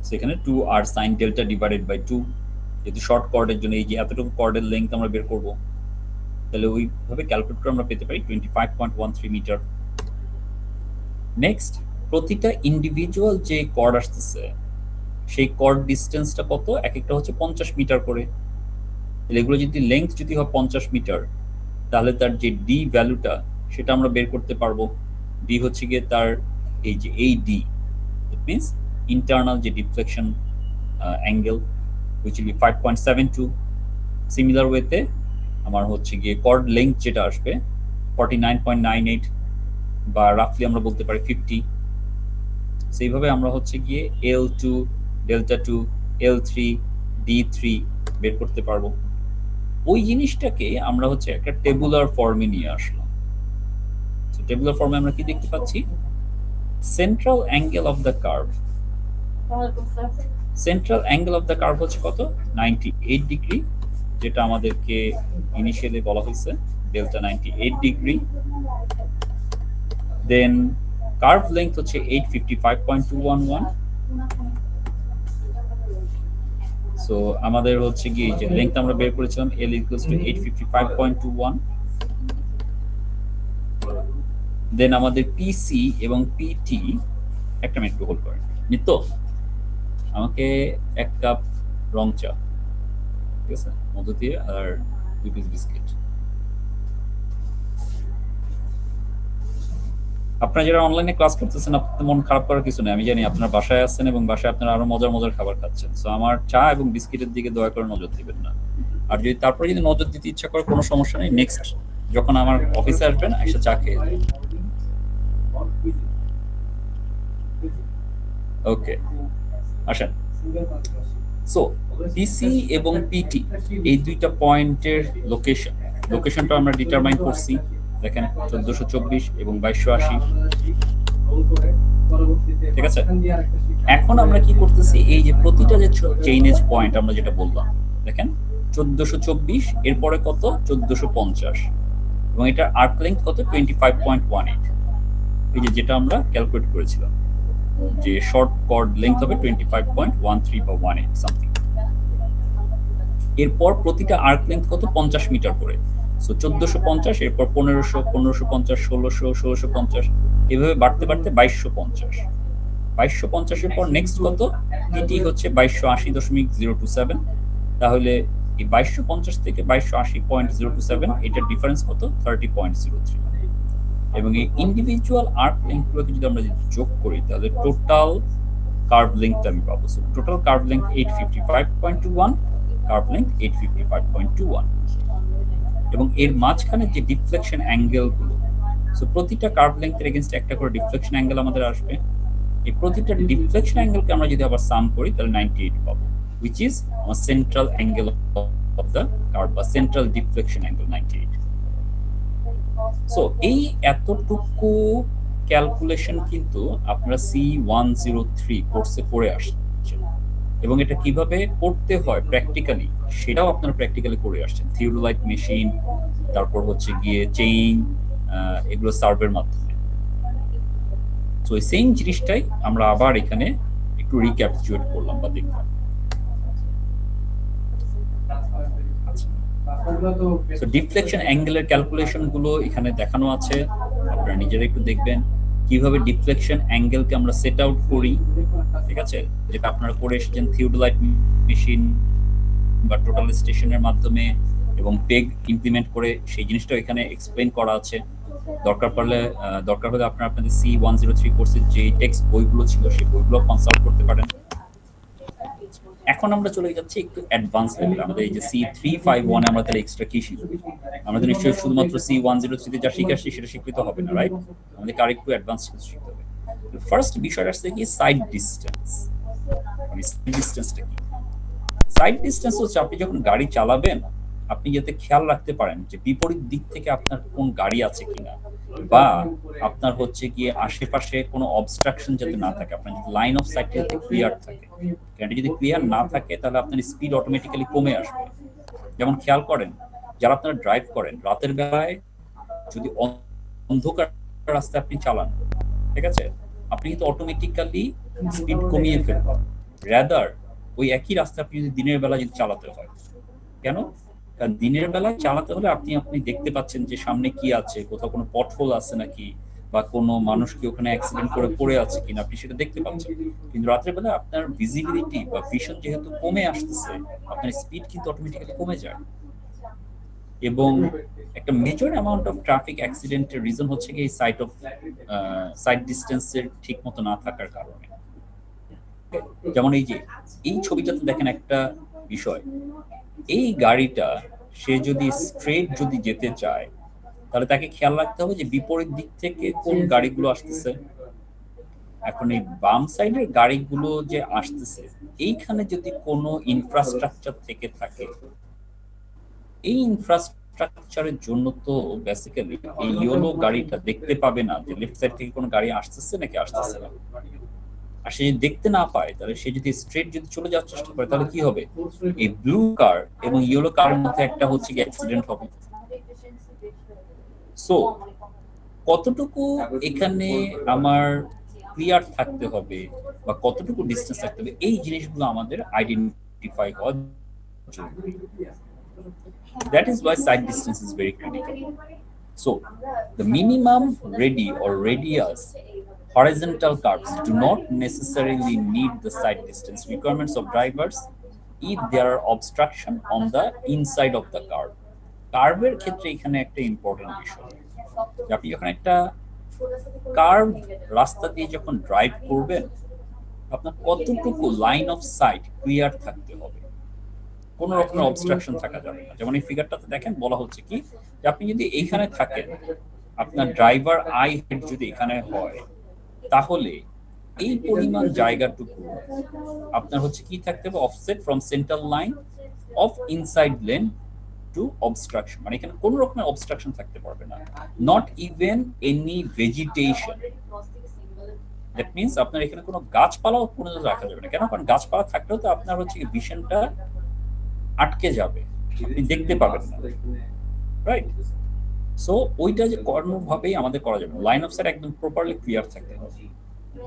সেখানে 2r sin delta divided by 2, যেহেতু শর্ট কর্ডের জন্য এই যে এতটুকু কর্ডের লেংথ আমরা বের করব, তাহলে ওইভাবে ক্যালকুলেট করে আমরা পেতে পারি 25.13 মিটার। নেক্সট, প্রতিটা ইন্ডিভিজুয়াল যে কর্ড আসতেছে সেই কর্ড ডিস্টেন্সটা কত, এক একটা হচ্ছে 50 মিটার করে। এগুলো যদি লেংথ যদি হয় 50 মিটার, তাহলে তার যে ডি ভ্যালুটা সেটা আমরা বের করতে পারবো। ডি হচ্ছে গিয়ে তার এই যে এই ডি, দ্যাট মিন্স ইন্টারনাল যে deflection angle, which will be 5.72। Similar ওয়েতে আমার হচ্ছে গিয়ে কর্ড লেংথ যেটা আসবে 49.98 বা রাফলি আমরা বলতে পারি 50। সেইভাবে আমরা হচ্ছে গিয়ে L2 ডেল্টা 2 L3 D3 বের করতে পারবো। ওই জিনিসটাকে আমরা হচ্ছে একটা টেবুলার ফর্মে নিয়ে আসলাম। সো টেবুলার ফর্মে আমরা কি দেখতে পাচ্ছি, central angle of the curve, central angle of the curve হচ্ছে কত, 98 ডিগ্রি, যেটা আমাদেরকে ইনিশিয়ালি বলা হয়েছে ডেল্টা 98 ডিগ্রি। দেন কার্ভ লেংথ হচ্ছে 855.211। সো আমাদের হচ্ছে কি যে লেংথ আমরা বের করেছিলাম L equals to 855.21। দেন আমাদের PC এবং PT, একটা মিনিট হোল্ড করেন নিত্য, আমাকে এক কাপ রং চা, ঠিক আছে, মধু দিয়ে আর 2 পিস বিস্কিট। আপনারা যারা অনলাইনে ক্লাস করতেছেন, আপনাদের মন খারাপ করার কিছু নেই, আমি জানি আপনারা বাসায় আছেন এবং বাসায় আপনারা আরো মজার মজার খাবার খাচ্ছেন। সো আমার চা এবং বিস্কিটের দিকে দয়া করে নজর দিবেন না। আর যদি তারপরে যদি নজর দিতে ইচ্ছা করে, কোনো সমস্যা নেই, নেক্সট যখন আমার অফিসে আসবেন এসে চা খেয়ে যাবেন। ওকে, আসেন। সো পিসি এবং পিটি এই দুইটা পয়েন্টের লোকেশনটা আমরা ডিটারমাইন করছি। দেখেন 1424 এবং 2280, ঠিক আছে। এখন আমরা কি করতেছি, এই যে প্রতিটা যে চেইন এজ পয়েন্ট আমরা যেটা বললাম, দেখেন 1424 এরপরে কত 1450 এবং এটার আর্ক লেংথ কত 25.18, এই যে যেটা আমরা ক্যালকুলেট করেছিলাম যে শর্ট কর্ড লেংথ হবে 25.13 বা 18 সামথিং। এরপর প্রতিটা আর্ক লেংথ কত 50 মিটার করে। সো 1450, এরপর 1500, 1550, 1600, 1650, এভাবে বাড়তে বাড়তে 2250। 2250 এর পর নেক্সট কত, টিটি হচ্ছে 2280.027। তাহলে এই 2250 থেকে 2280.027 এটার ডিফারেন্স কত 30.03। এবং এই ইন্ডিভিজুয়াল আর্ক লেংথগুলোকে যদি আমরা যোগ করি, তাহলে টোটাল কার্ভ লেংথ আমি পাবো। So total curve length 855.21, curve length 855.21। এবং এর মাঝখানে যে ডিফ্লেকশন অ্যাঙ্গেলগুলো, সো প্রতিটা কার্ভ লেংথের এগেইনস্ট একটা করে ডিফ্লেকশন অ্যাঙ্গেল আমাদের আসবে। এই প্রতিটা ডিফ্লেকশন অ্যাঙ্গেলকে আমরা যদি আবার সাম করি, তাহলে 98 পাবো, which is our central angle of the curve বা central deflection angle 98। সো এই এতটুকু ক্যালকুলেশন কিন্তু আপনারা C103 কোর্সে করে আসছেন। এবং এটা কিভাবে করতে হয় প্র্যাকটিক্যালি সেটাও আপনারা প্র্যাকটিক্যালি করে আসছেন, থিওডোলাইট মেশিন, তারপর হচ্ছে গিয়ে চেইন, এগুলো সার্ভের মাধ্যমে। তো এই সেম জিনিসটাই আমরা আবার এখানে একটু রিক্যাপচুয়েট করলাম বা দেখলাম। সো ডিফ্লেকশন অ্যাঙ্গেলের ক্যালকুলেশন গুলো এখানে দেখানো আছে, আপনারা নিজেরা একটু দেখবেন কিভাবে ডিফ্লেকশন অ্যাঙ্গেলকে আমরা সেট আউট করি, ঠিক আছে, যেটা আপনারা করে এসেছেন থিওডোলাইট মেশিন বা টোটাল স্টেশনের মাধ্যমে এবং পেগ ইমপ্লিমেন্ট করে, সেই জিনিসটাও এখানে এক্সপ্লেন করা আছে। দরকার হলে আপনারা আপনাদের C103 কোর্সের যে টেক্সট বইগুলো ছিল সেই বইগুলো কনসাল্ট করতে পারেন। এখন আমরা চলে যাচ্ছি একটু অ্যাডভান্স লেভেলে। আমাদের এই যে C351 আমরা তাহলে এক্সট্রা কি শিখব? আমাদের নিশ্চয়ই শুধুমাত্র C103 তে যা শিখে সেটা শিক্ষিত হবে না, রাইট? আমাদের আরেকটু অ্যাডভান্স কিছু শিখতে হবে। ফার্স্ট বিষয়টা হচ্ছে কি সাইড ডিসটেন্স। মানে সাইড ডিসটেন্সটা কি? সাইড ডিসটেন্স হচ্ছে আপনি যখন গাড়ি চালাবেন আপনি যাতে খেয়াল রাখতে পারেন যে বিপরীত দিক থেকে আপনার কোন গাড়ি আছে কিনা, বা আপনার হচ্ছে গিয়ে আশেপাশে কোনো অবস্ট্রাকশন যাতে না থাকে, আপনার যদি লাইন অফ সাইট যাতে ক্লিয়ার থাকে। গাড়ি যদি ক্লিয়ার না থাকে তাহলে আপনার স্পিড অটোমেটিক্যালি কমে আসবে। যেমন খেয়াল করেন যারা আপনারা ড্রাইভ করেন রাতের বেলায় যদি অন্ধকার রাস্তায় আপনি চালান, ঠিক আছে, আপনি কিন্তু অটোমেটিক্যালি স্পিড কমিয়ে ফেলবেন। রাদার ওই একই রাস্তা আপনি যদি দিনের বেলা যদি চালাতে হয়, কেন? কারণ দিনের বেলায় চালাতে হলে আপনি দেখতে পাচ্ছেন যে সামনে কি আছে, কোথাও কোনো পথহোল আছে নাকি, বা কোনো মানুষ কি ওখানে অ্যাক্সিডেন্ট করে পড়ে আছে কিনা, আপনি সেটা দেখতে পাচ্ছেন। কিন্তু রাতের বেলা আপনার ভিজিবিলিটি বা ভিশন যেহেতু কমে আসতেছে, আপনার স্পিড কিন্তু অটোমেটিক্যালি কমে যায়। এবং একটা মেজর অ্যামাউন্ট অফ ট্রাফিক অ্যাক্সিডেন্টের রিজন হচ্ছে কি এই সাইড ডিস্টেন্সের ঠিক মতো না থাকার কারণে। যেমন এই ছবিটাতে দেখেন একটা বিষয়, এই গাড়িটা সে যদি স্ট্রেট যদি যেতে চায় তাহলে তাকে খেয়াল রাখতে হবে যে বিপরীত দিক থেকে কোন গাড়িগুলো আসতেছে। এখন এই বাম সাইডের গাড়িগুলো যে আসতেছে এইখানে যদি কোনো ইনফ্রাস্ট্রাকচার থেকে থাকে, এই ইনফ্রাস্ট্রাকচারের জন্য তো বেসিক্যালি এই ইয়েলো গাড়িটা দেখতে পাবে না যে লেফট সাইড থেকে কোনো গাড়ি আসতেছে নাকি আসতেছে না। আর সে যদি দেখতে না পায় তাহলে সে যদি স্ট্রেট যদি চলে যাওয়ার চেষ্টা করে তাহলে কি হবে? এই ব্লু কার এবং ইয়েলো কারের মধ্যে একটা হচ্ছে কি অ্যাক্সিডেন্ট হবে। সো কতটুকু এখানে আমার ক্লিয়ার থাকতে হবে বা কতটুকু ডিসটেন্স থাকতে হবে, এই জিনিসগুলো আমাদের আইডেন্টিফাই হওয়া জরুরি। That is why side distance is very critical. So the minimum or radius horizontal curves do not necessarily need the side distance requirements of drivers if there are obstruction on the inside of the curve. কার্ভের ক্ষেত্রে এখানে একটা important বিষয়, যে আপনি যখন একটা curve রাস্তা দিয়ে যখন ড্রাইভ করবেন আপনার কতটুকু লাইন অফ সাইট ক্লিয়ার থাকতে হবে, কোন রকমের অবস্ট্রাকশন থাকা যাবে না। যেমন এই ফিগারটাতে দেখেন বলা হচ্ছে কি যে আপনি যদি এইখানে থাকেন, আপনার ড্রাইভার আই হেড যদি এখানে হয়, তাহলে এই পরিমাণ জায়গাটুকু আপনার হচ্ছে কি থাকতে হবে, offset from central line of inside lane to obstruction, মানে এখানে কোন রকমের অবস্ট্রাকশন থাকতে পারবে না, not even any vegetation. That means আপনার এখানে কোনো গাছপালাও পর্যন্ত রাখা যাবে না। কেন? কারণ গাছপালা থাকলেও তো আপনার হচ্ছে ভিশনটা আটকে যাবে, আপনি দেখতে পাবেন না, রাইট? সো ওইটা যে কোনোভাবেই আমাদের করা যাবে না, লাইন অফ সাইট একদম প্রপারলি ক্লিয়ার থাকতে হবে।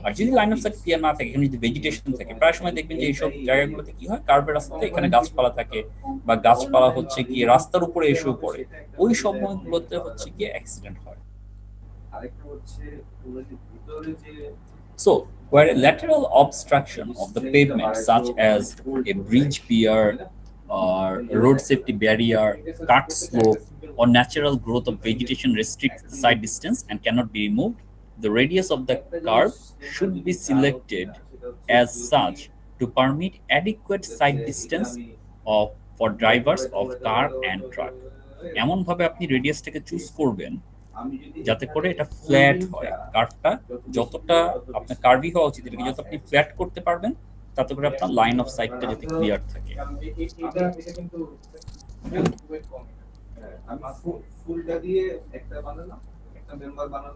আর যদি লাইন অফ সাইট ক্লিয়ার না থাকে, এখানে যদি ভেজিটেশন থাকে, প্রায় সময় দেখবেন যে এইসব জায়গাগুলোতে কি হয়, কার্ভের রাস্তাতে এখানে গাছপালা থাকে বা গাছপালা হচ্ছে গিয়ে রাস্তার উপরে এসেও পড়ে, ওই সময়গুলোতে হচ্ছে গিয়ে অ্যাক্সিডেন্ট হয়। So, where a lateral obstruction of the pavement, such as a bridge pier or road safety barrier, cut slope, or natural growth of vegetation restricts the side distance and cannot be removed, the radius of the curve should be selected as such to permit adequate side distance for drivers of car and truck. এমন ভাবে আপনি রেডিয়াসটাকে choose করবেন যাতে করে এটা flat হয়, কার্ভটা যতটা আপনার কার্ভি হওয়া উচিত এটাকে যত আপনি ফ্ল্যাট করতে পারবেন তাতে করে আপনার লাইন অফ সাইটটা যাতে ক্লিয়ার থাকে।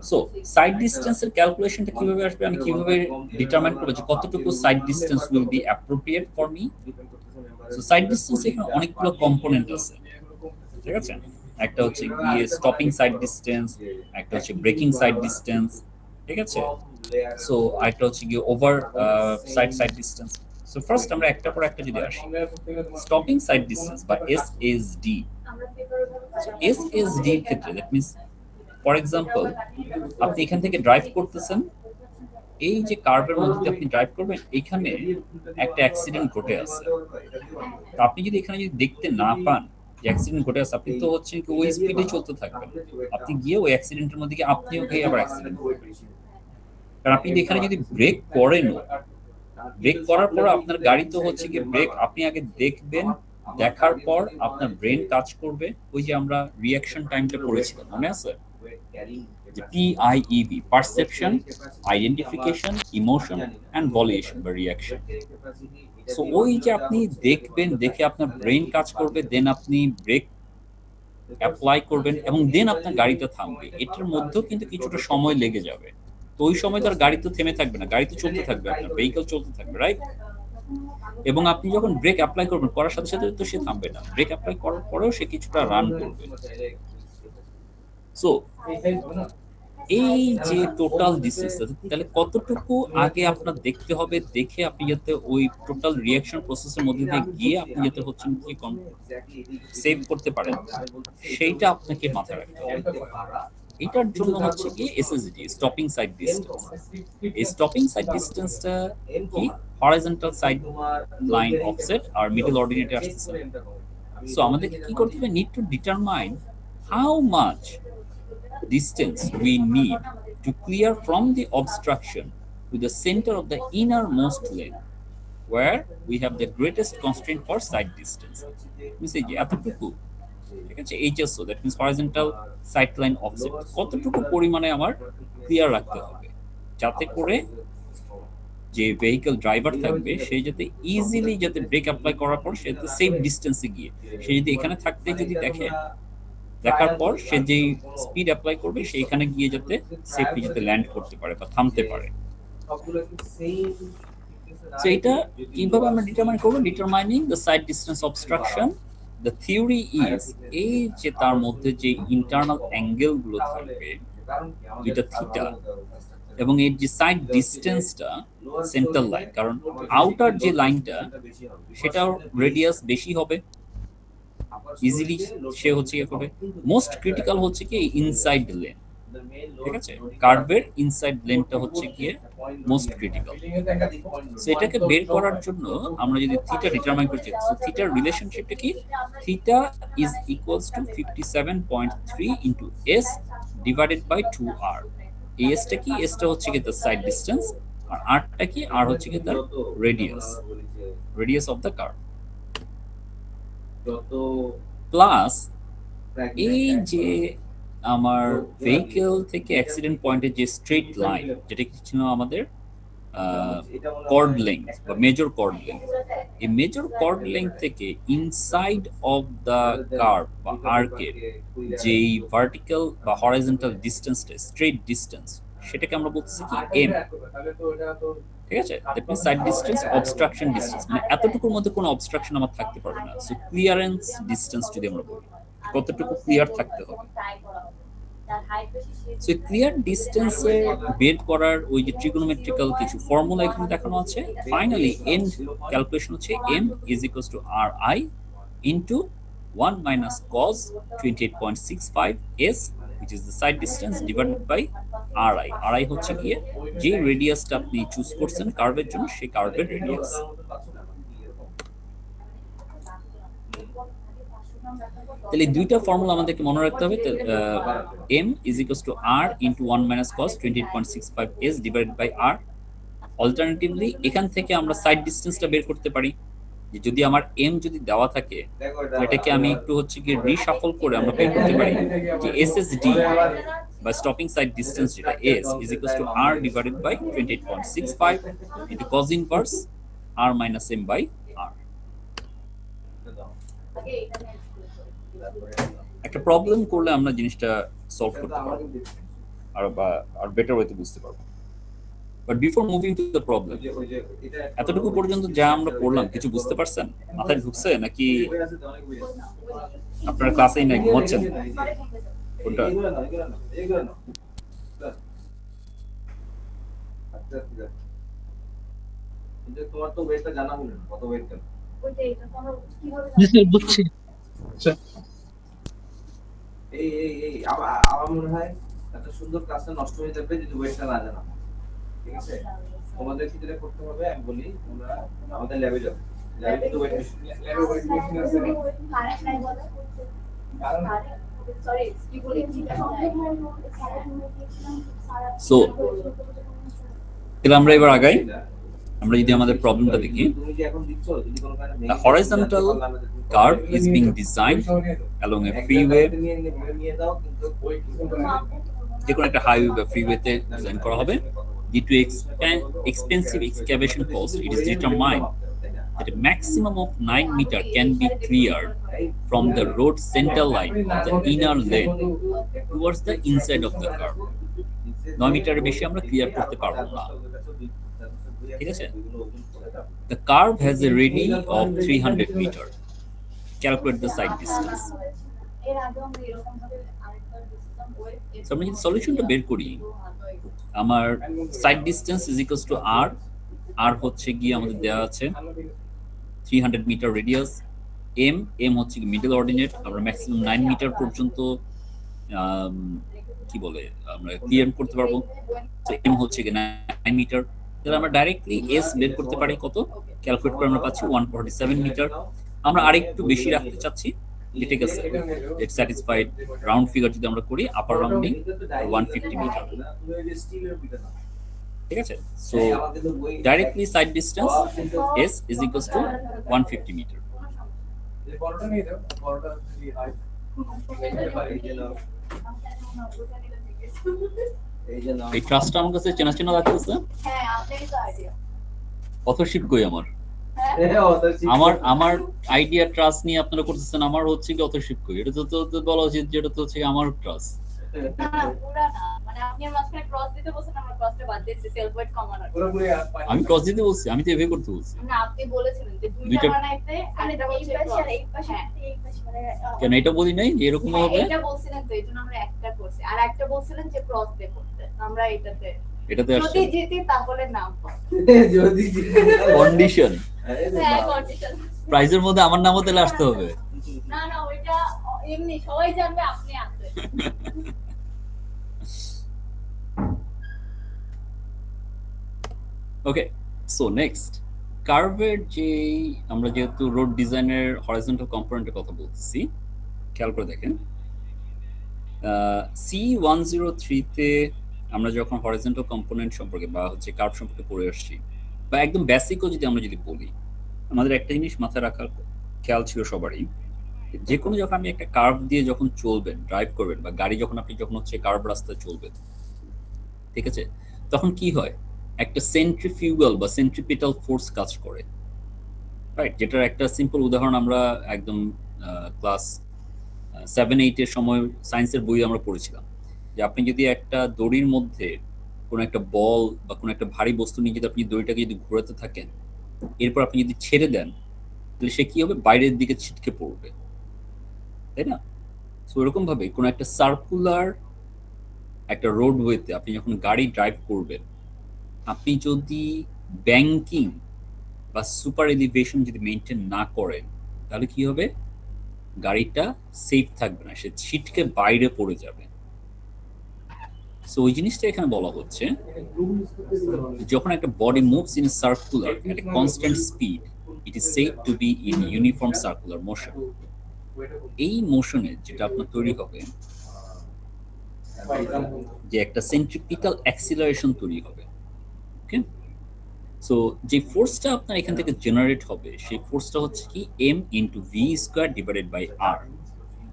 সো সাইড ডিস্টেন্সের ক্যালকুলেশনটা কিভাবে আসবে, আমি কিভাবে ডিটারমাইন করব যে কতটুকু side distance will be appropriate for me. So side distance এখানে অনেকগুলো কম্পোনেন্ট আছে, ঠিক আছে। একটা হচ্ছে গিয়ে স্টপিং সাইড ডিস্টেন্স, একটা হচ্ছে ব্রেকিং সাইড ডিস্টেন্স, ঠিক আছে। সো আরেকটা হচ্ছে গিয়ে over side distance. So first আমরা একটা পর একটা যদি আসি, স্টপিং সাইড ডিস্টেন্স বা এসএসডি। এসএসডি এর ক্ষেত্রে দ্যাট মিন্স ফর এক্সাম্পল আপনি এখান থেকে ড্রাইভ করতেছেন, এই যে কার্ভের মধ্যে দিয়ে আপনি ড্রাইভ করবেন, এখানে একটা অ্যাক্সিডেন্ট ঘটে আছে। তো আপনি যদি এখানে যদি দেখতে না পান যে অ্যাক্সিডেন্ট ঘটে আছে, আপনি তো হচ্ছে কি ওই স্পিডে চলতে থাকবেন, আপনি গিয়ে ওই অ্যাক্সিডেন্টের মধ্যে গিয়ে আপনিও গিয়ে আবার অ্যাক্সিডেন্ট করবেন। কারণ আপনি এখানে যদি ব্রেক করেন, ব্রেক করার পর আপনার গাড়ি তো হচ্ছে কি ব্রেক আপনি আগে দেখবেন, দেখার পর আপনার ব্রেন কাজ করবে। ওই যে আমরা রিঅ্যাকশন টাইমটা পড়েছিলাম, মনে আছে যে পিআইইভি, পারসেপশন, আইডেন্টিফিকেশন, ইমোশন এন্ড ভলিউশন বা রিঅ্যাকশন। সো ওই যে আপনি দেখবেন, দেখে আপনার ব্রেন কাজ করবে, দেন আপনি ব্রেক অ্যাপ্লাই করবেন এবং দেন আপনার গাড়িটা থামবে। এটার মধ্যেও কিন্তু কিছুটা সময় লেগে যাবে। তো ওই সময় তো আর গাড়ি তো থেমে থাকবে না, গাড়ি তো চলতে থাকবে, আপনার ভেহিকল চলতে থাকবে, রাইট। এবং আপনি যখন ব্রেক অ্যাপ্লাই করবেন, করার সাথে সাথে তো সে থামবে না, ব্রেক অ্যাপ্লাই করার পরেও সে কিছুটা রান করবে। সো এই যে টোটাল ডিস্টেন্স, তাহলে কতটুকু আগে আপনার দেখতে হবে, দেখে আপনি যাতে ওই টোটাল রিঅ্যাকশন প্রসেসের মধ্যে দিয়ে গিয়ে আপনি যাতে হচ্ছেন কি সেভ করতে পারেন, সেইটা আপনাকে মাথায় রাখতে হবে। এটার জন্য হচ্ছে কি এসএসডি, স্টপিং সাইড ডিস্টেন্স। এই স্টপিং সাইড ডিস্টেন্সটা কি হরাইজন্টাল সাইড লাইন অফসেট আর মিডল অর্ডিনেটে আসতেছে। সো আমাদেরকে কি করতে হবে, need to determine how much distance we need to clear from the obstruction to the center of the innermost lane where we have the greatest constraint for side distance. Means এই যে এতটুকু, ঠিক আছে, HSO that means horizontal sight line offset কতটুকু পরিমাণে আমার clear রাখতে হবে, যাতে করে যে ভেহিকল ড্রাইভার থাকবে সে যাতে ইজিলি যাতে ব্রেক অ্যাপ্লাই করার পর সে যাতে সেফ ডিস্টেন্সে গিয়ে, সে যদি এখানে থাকতে যদি দেখে, দেখার পর সে যেই স্পিড অ্যাপ্লাই করবে সেইখানে গিয়ে যাতে সেফলি যাতে ল্যান্ড করতে পারে বা থামতে পারে। সো এটা কিভাবে আমরা ডিটারমাইন করব, determining the side distance obstruction. The theory is এই যে তার মধ্যে যে ইন্টারনাল অ্যাঙ্গেল গুলো থাকবে দুইটা থিটা, এবং এর যে সাইড ডিস্টেন্সটা সেন্টার লাইন, কারণ আউটার যে লাইনটা সেটার রেডিয়াস বেশি হবে, ইজিলি সে হচ্ছে কি করবে। মোস্ট ক্রিটিক্যাল হচ্ছে কি ইনসাইড লেন, ঠিক আছে, কার্ভের ইনসাইড লেনটা হচ্ছে গিয়ে মোস্ট ক্রিটিক্যাল। সো এটাকে বের করার জন্য আমরা যদি থিটা ডিটারমাইন করতে চাই, সো থিটার রিলেশনশিপটা কি, theta is equals to 57.3 into S divided by 2r। এই এসটা কি, এসটা হচ্ছে কি দ্য সাইড ডিস্টেন্স, আর আরটা কি, আর হচ্ছে কি the radius of the curve, plus এই যে আমার ভেহিকল থেকে অ্যাক্সিডেন্ট পয়েন্টের যে স্ট্রেট লাইন, যেটা কি ছিল আমাদের কর্ড লেংথ বা মেজর কর্ড লেংথ, এই মেজর কর্ড লেংথ থেকে ইনসাইড অফ দ্য কার্ভ বা আর্কের যেই ভার্টিক্যাল বা হরাইজন্টাল ডিস্টেন্সটা, স্ট্রেট ডিস্টেন্স, সেটাকে আমরা বলতেছি কি এম, ঠিক আছে। That means side distance obstruction distance, মানে এতটুকুর মধ্যে কোনো অবস্ট্রাকশন আমার থাকতে পারবে না। সো ক্লিয়ারেন্স ডিস্টেন্স যদি আমরা বলি, কতটুকু ক্লিয়ার থাকতে হবে। সো ক্লিয়ার ডিস্টেন্সে বের করার ওই যে ট্রিগোনোমেট্রিক্যাল কিছু ফর্মুলা এখানে দেখানো আছে। ফাইনালি এন্ড ক্যালকুলেশন হচ্ছে m is equals two ri into 1 minus cos 28.65 s which is the side distance divided by ri। ri হচ্ছে গিয়ে যে রেডিয়াসটা আপনি চুজ করছেন কার্ভের জন্য, সেই কার্ভের রেডিয়াস। তাহলে দুইটা ফর্মুলা আমাদেরকে মনে রাখতে হবে। m is equals to r into 1 minus cos 28.65 s divided by r। Alternatively এখান থেকে আমরা সাইড ডিস্টেন্সটা বের করতে পারি, যে যদি আমার m যদি দেওয়া থাকে, এটাকে আমি একটু হচ্ছে কি রিশাফল করে আমরা বের করতে পারি যে ssd বা স্টপিং সাইড ডিস্টেন্স যেটা s is equals to r divided by 28.65 into cos inverse r minus m by r। একটা প্রবলেম করলে আমরা জিনিসটা সলভ করতে পারবো। আর বেটার ওয়েতে বুঝতে পারবো। But before moving to the problem, এতটুকু পর্যন্ত যা আমরা পড়লাম কিছু বুঝতে পারছেন? মাথায় ঢুকছে নাকি আপনার ক্লাসেই নাই, ঘুমাচ্ছেন? কোনটা? তোমার তো ওয়েটটা জানা হলো না, কত ওয়েট কেন? জি স্যার বুঝছি। আমার মনে হয় এত সুন্দর কাজটা নষ্ট হয়ে যাবে যদি ওয়েটটা না জানা। ঠিক আছে, তোমাদের কি যেটা করতে হবে আমি বলি, তোমরা আমাদের ল্যাবে যাও, ল্যাবে কিন্তু ওয়েট মেশিন, ল্যাবে ওয়েট মেশিন আছে। সো তাহলে আমরা এবার আগাই। আমরা যদি আমাদের প্রবলেমটা দেখি, তুমি যে এখন দিচ্ছ যদি কোনো কারণে the horizontal curve is being designed along a freeway, নিয়ে দাও কিন্তু যে কোনো একটা হাইওয়ে বা ফ্রিওয়েতে ডিজাইন করা হবে। Due to expensive excavation cost, it is determined that a maximum of 9 meter can be cleared from the road center line of the inner lane towards the inside of the curve. 9 মিটারের বেশি আমরা clear করতে পারবো না। ঠিক আছে? The curve has a radius of 300 meter. Calculate the side distance. So আমরা যদি সলিউশনটা বের করি, আমার side distance is equals to R. R হচ্ছে গিয়ে আমাদের দেওয়া আছে 300 মিটার রেডিয়াস। এম হচ্ছে কি মিডল অর্ডিনেট, আমরা ম্যাক্সিমাম 9 মিটার পর্যন্ত কি বলে আমরা ক্লিয়ার করতে পারবো। তো এম হচ্ছে কি 9 মিটার। তাহলে আমরা ডাইরেক্টলি এস বের করতে পারি কত, ক্যালকুলেট করে আমরা পাচ্ছি 147 মিটার। আমরা আরেকটু বেশি রাখতে চাচ্ছি, ঠিক আছে, ইট স্যাটিসফাইড। রাউন্ড ফিগার যদি আমরা করি, আপার রাউন্ডিং 150 মিটার। ঠিক আছে, so directly sight distance S is equals to 150 meter. এই ট্রাস্টটা আমার কাছে চেনা চেনা লাগতেছে। অথরশিপ কই আমার? আমার আইডিয়া ট্রাস্ট নিয়ে আপনারা করতেছেন, আমার হচ্ছে কি অথরশিপ কই? এটা তো বলা উচিত যেটা তো হচ্ছে আমার ট্রাস্ট। আমি ক্রস দিতে বলছি, আমি তো এভাবে করতে বলছি। কেন এটা বলি নাই যে এরকম হবে? এটাতে আসছে যদি কন্ডিশন প্রাইজের মধ্যে আমার নামও তাহলে আসতে হবে। না না, ওইটা এমনি সবাই জানবে আপনি আছেন। ওকে, সো নেক্সট কার্ভের যে আমরা যেহেতু রোড ডিজাইনের হরাইজন্টাল কম্পোনেন্টের কথা বলতেছি, খেয়াল করে দেখেন C103 তে আমরা যখন হরাইজন্টাল কম্পোনেন্ট সম্পর্কে বা হচ্ছে কার্ভ সম্পর্কে পড়ে আসছি, বা একদম বেসিকও যদি আমরা বলি, আমাদের একটা জিনিস মাথায় রাখার খেয়াল ছিল সবারই, যে কোনো যখন আপনি একটা কার্ভ দিয়ে যখন চলবেন, ড্রাইভ করবেন, বা গাড়ি যখন আপনি যখন হচ্ছে কার্ভ রাস্তায় চলবেন, ঠিক আছে, তখন কি হয়, একটা সেন্ট্রিফিউগাল বা সেন্ট্রিপিটাল ফোর্স কাজ করে, রাইট? যেটার একটা সিম্পল উদাহরণ আমরা একদম ক্লাস 7-8 এর সময় সায়েন্সের বই আমরা পড়েছিলাম, যে আপনি যদি একটা দড়ির মধ্যে কোনো একটা বল বা কোনো একটা ভারী বস্তু নিয়ে যদি আপনি দড়িটাকে যদি ঘোরাতে থাকেন, এরপর আপনি যদি ছেড়ে দেন, তাহলে সে কি হবে, বাইরের দিকে ছিটকে পড়বে, তাই না? সো এরকম ভাবে কোনো একটা সার্কুলার একটা রোডওয়েতে আপনি যখন গাড়ি ড্রাইভ করবেন, আপনি যদি ব্যাংকিং বা সুপার এলিভেশন যদি মেনটেন না করেন, তাহলে কি হবে, গাড়িটা সেফ থাকবে না, সে ছিটকে বাইরে পড়ে যাবে। সো ওই জিনিসটা এখানে বলা হচ্ছে, যখন একটা body moves in circular at a constant speed, it is said to be in uniform circular motion. এই মোশনে যেটা আপনার তৈরি হবে, যে একটা সেন্ট্রিপিটাল অ্যাক্সিলারেশন তৈরি হবে, ওকে? সো যে ফোর্সটা আপনার এখান থেকে জেনারেট হবে, সেই ফোর্সটা হচ্ছে কি m into V square divided by R,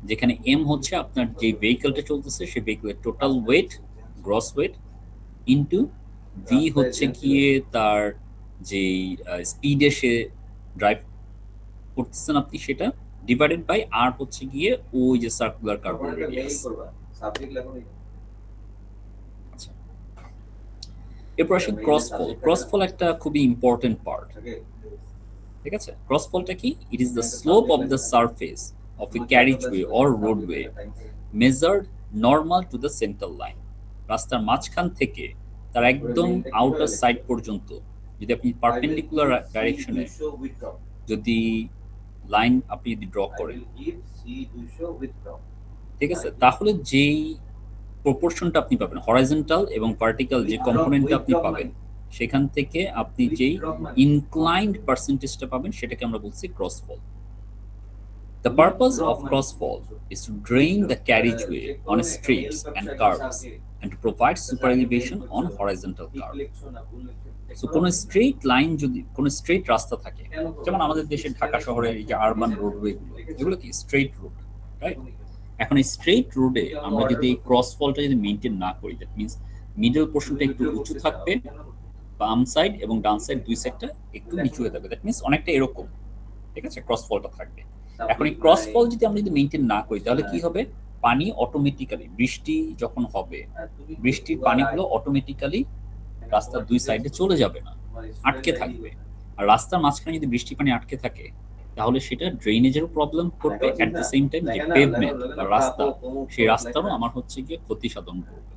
যেখানে m হচ্ছে আপনার যে ভেহিকলটা চলতেছে সেই ভেহিকলের total weight, gross weight, into V হচ্ছে গিয়ে তার যে স্পিডে সে ড্রাইভ করতেছেন আপনি সেটা, ডিভাইডেড বাই আর হচ্ছে গিয়ে ওই যে সার্কুলার কার্ভের রেডিয়াস। এরপর আসি ক্রসফল। ক্রসফল একটা খুবই ইম্পর্টেন্ট পার্ট, ঠিক আছে? ক্রসফলটা কি? It is the slope of the surface of a carriageway or roadway measured normal to the centre line. রাস্তার মাঝখান থেকে তার একদম আউটার সাইড পর্যন্ত যদি আপনি পারপেন্ডিকুলার ডাইরেকশনে যদি লাইন আপনি যদি ড্র করেন, ঠিক আছে, তাহলে যেই প্রপোর্শনটা আপনি পাবেন হরাইজন্টাল এবং ভার্টিক্যাল যে কম্পোনেন্টটা আপনি পাবেন, সেখান থেকে আপনি যেই ইনক্লাইন্ড পার্সেন্টেজটা পাবেন সেটাকে আমরা বলছি ক্রসফল। The purpose of crossfall is to drain the carriageway on streets and curves and to provide super elevation on horizontal curve. So কোন স্ট্রেট লাইন যদি কোন স্ট্রেট রাস্তা থাকে, যেমন আমাদের দেশে ঢাকা শহরের এই যে আরবান রোডওয়ে গুলো, এগুলো কি স্ট্রেট রোড, রাইট? এখন এই স্ট্রেট রোডে আমরা যদি এই ক্রসফলটা যদি মেইনটেইন না করি, দ্যাট মিন্স মিডল পোর্শনটা একটু উঁচু থাকবে, বাম সাইড এবং ডান সাইড দুই সাইডটা একটু নিচু হয়ে থাকবে, দ্যাট মিন্স অনেকটা এরকম, ঠিক আছে, ক্রসফলটা থাকবে। এখন এই ক্রসফল যদি আমরা যদি মেইনটেইন না করি তাহলে কি হবে? পানি অটোমেটিক্যালি বৃষ্টি যখন হবে, বৃষ্টির পানিগুলো অটোমেটিক্যালি রাস্তার দুই সাইডে চলে যাবে না, আটকে থাকবে। আর রাস্তার মাঝখানে যদি বৃষ্টি পানি আটকে থাকে তাহলে সেটা ড্রেনেজেরও প্রবলেম করবে, এট দ্য সেম টাইম যে পেভমেন্ট বা রাস্তা, সেই রাস্তারও আমার হচ্ছে গিয়ে ক্ষতি সাধন করবে।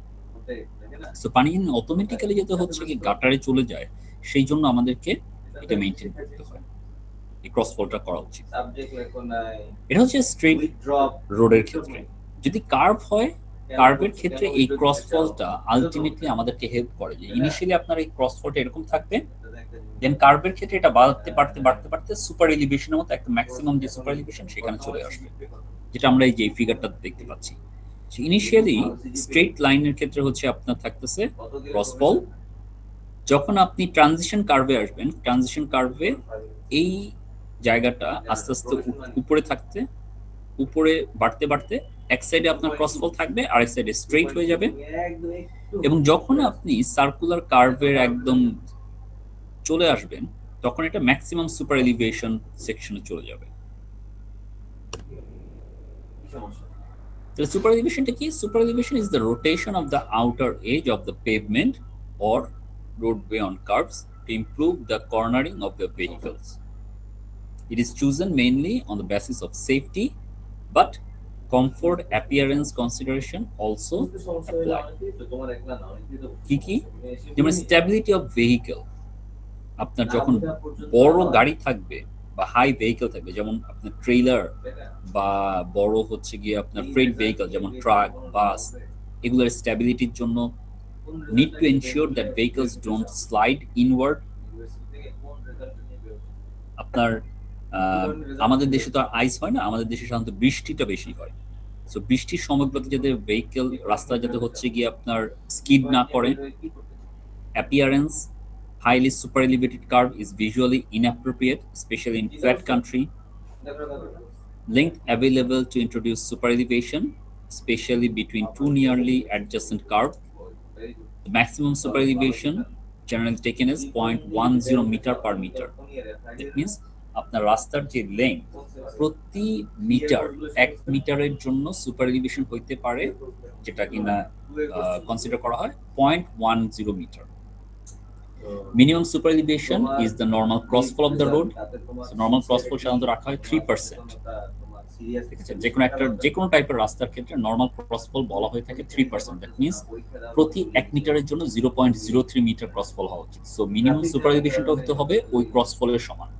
সো পানি অটোমেটিক্যালি যেতে হচ্ছে কি গাটারে চলে যায়, সেই জন্য আমাদেরকে এটা মেইনটেইন করতে হয়, এই ক্রসফলটা করা উচিত। এটা হচ্ছে স্ট্রেট রোডের ক্ষেত্রে। যদি কার্ভ হয়, কার্ভের ক্ষেত্রে এই ক্রসফলটা আলটিমেটলি আমাদেরকে হেল্প করে যে ইনিশিয়ালি আপনার এই ক্রসফলটা এরকম থাকবে, দেন কার্ভের ক্ষেত্রে এটা বাড়তে বাড়তে বাড়তে বাড়তে সুপার এলিভেশনের মতো একটা ম্যাক্সিমাম যে সুপার এলিভেশন সেখানে চলে আসবে, যেটা আমরা এই যে ফিগারটা দেখতে পাচ্ছি। ইনিশিয়ালি স্ট্রেট লাইনের ক্ষেত্রে হচ্ছে আপনার থাকতেছে ক্রসফল। যখন আপনি ট্রানজিশন কার্ভে আসবেন, ট্রানজিশন কার্ভে এই জায়গাটা আস্তে আস্তে উপরে থাকতে, উপরে বাড়তে বাড়তে এক সাইডে আপনার ক্রসফল থাকবে, আরেক সাইডে স্ট্রেট হয়ে যাবে। এবং যখন আপনি সার্কুলার কার্ভের একদম চলে আসবেন, তখন এটা ম্যাক্সিমাম সুপার এলিভেশন সেকশনে চলে যাবে। The super elevation কি? Super elevation is the rotation of the outer edge of the pavement or roadway on curves to improve the cornering of the vehicles. It is chosen mainly on the basis of safety, but comfort appearance consideration also apply. কি? যেমন stability of vehicle, আপনার যখন বড় গাড়ি থাকবে বা high vehicle থাকবে, যেমন আপনার ট্রেলার বা বড় হচ্ছে গিয়ে আপনার ফ্রেট ভেহিকল যেমন ট্রাক, বাস, এগুলোর স্টেবিলিটির জন্য need to ensure that vehicles don't slide inward. আপনার আমাদের দেশে তো আইস হয় না, আমাদের দেশে সাধারণত বৃষ্টিটা বেশি হয়। সো বৃষ্টির সময়গুলোতে যাতে ভেহিকল রাস্তা যাতে হচ্ছে গিয়ে আপনার স্কিড না করে। Appearance, highly super elevated curve is visually inappropriate, especially in flat country. Length available to introduce super elevation, especially between two nearly adjacent curves. The maximum super elevation generally taken as 0.10 meter per meter. That means আপনার রাস্তার যে length প্রতি metre 1 মিটারের জন্য super elevation হইতে পারে, যেটা কিনা কনসিডার করা হয় 0.10 metre. Minimum super elevation is the normal crossfall of the road. So normal crossfall সাধারণত রাখা হয় 3%. ঠিক আছে, যে কোনো টাইপের রাস্তার ক্ষেত্রে নর্মাল ক্রসফল বলা হয়ে থাকে 3%। দ্যাট মিন্স প্রতি 1 মিটারের জন্য 0.03 মিটার ক্রসফল হওয়া উচিত। সো মিনিমাম সুপার এলিভেশনটা হতে হবে ওই ক্রসফলের সমান।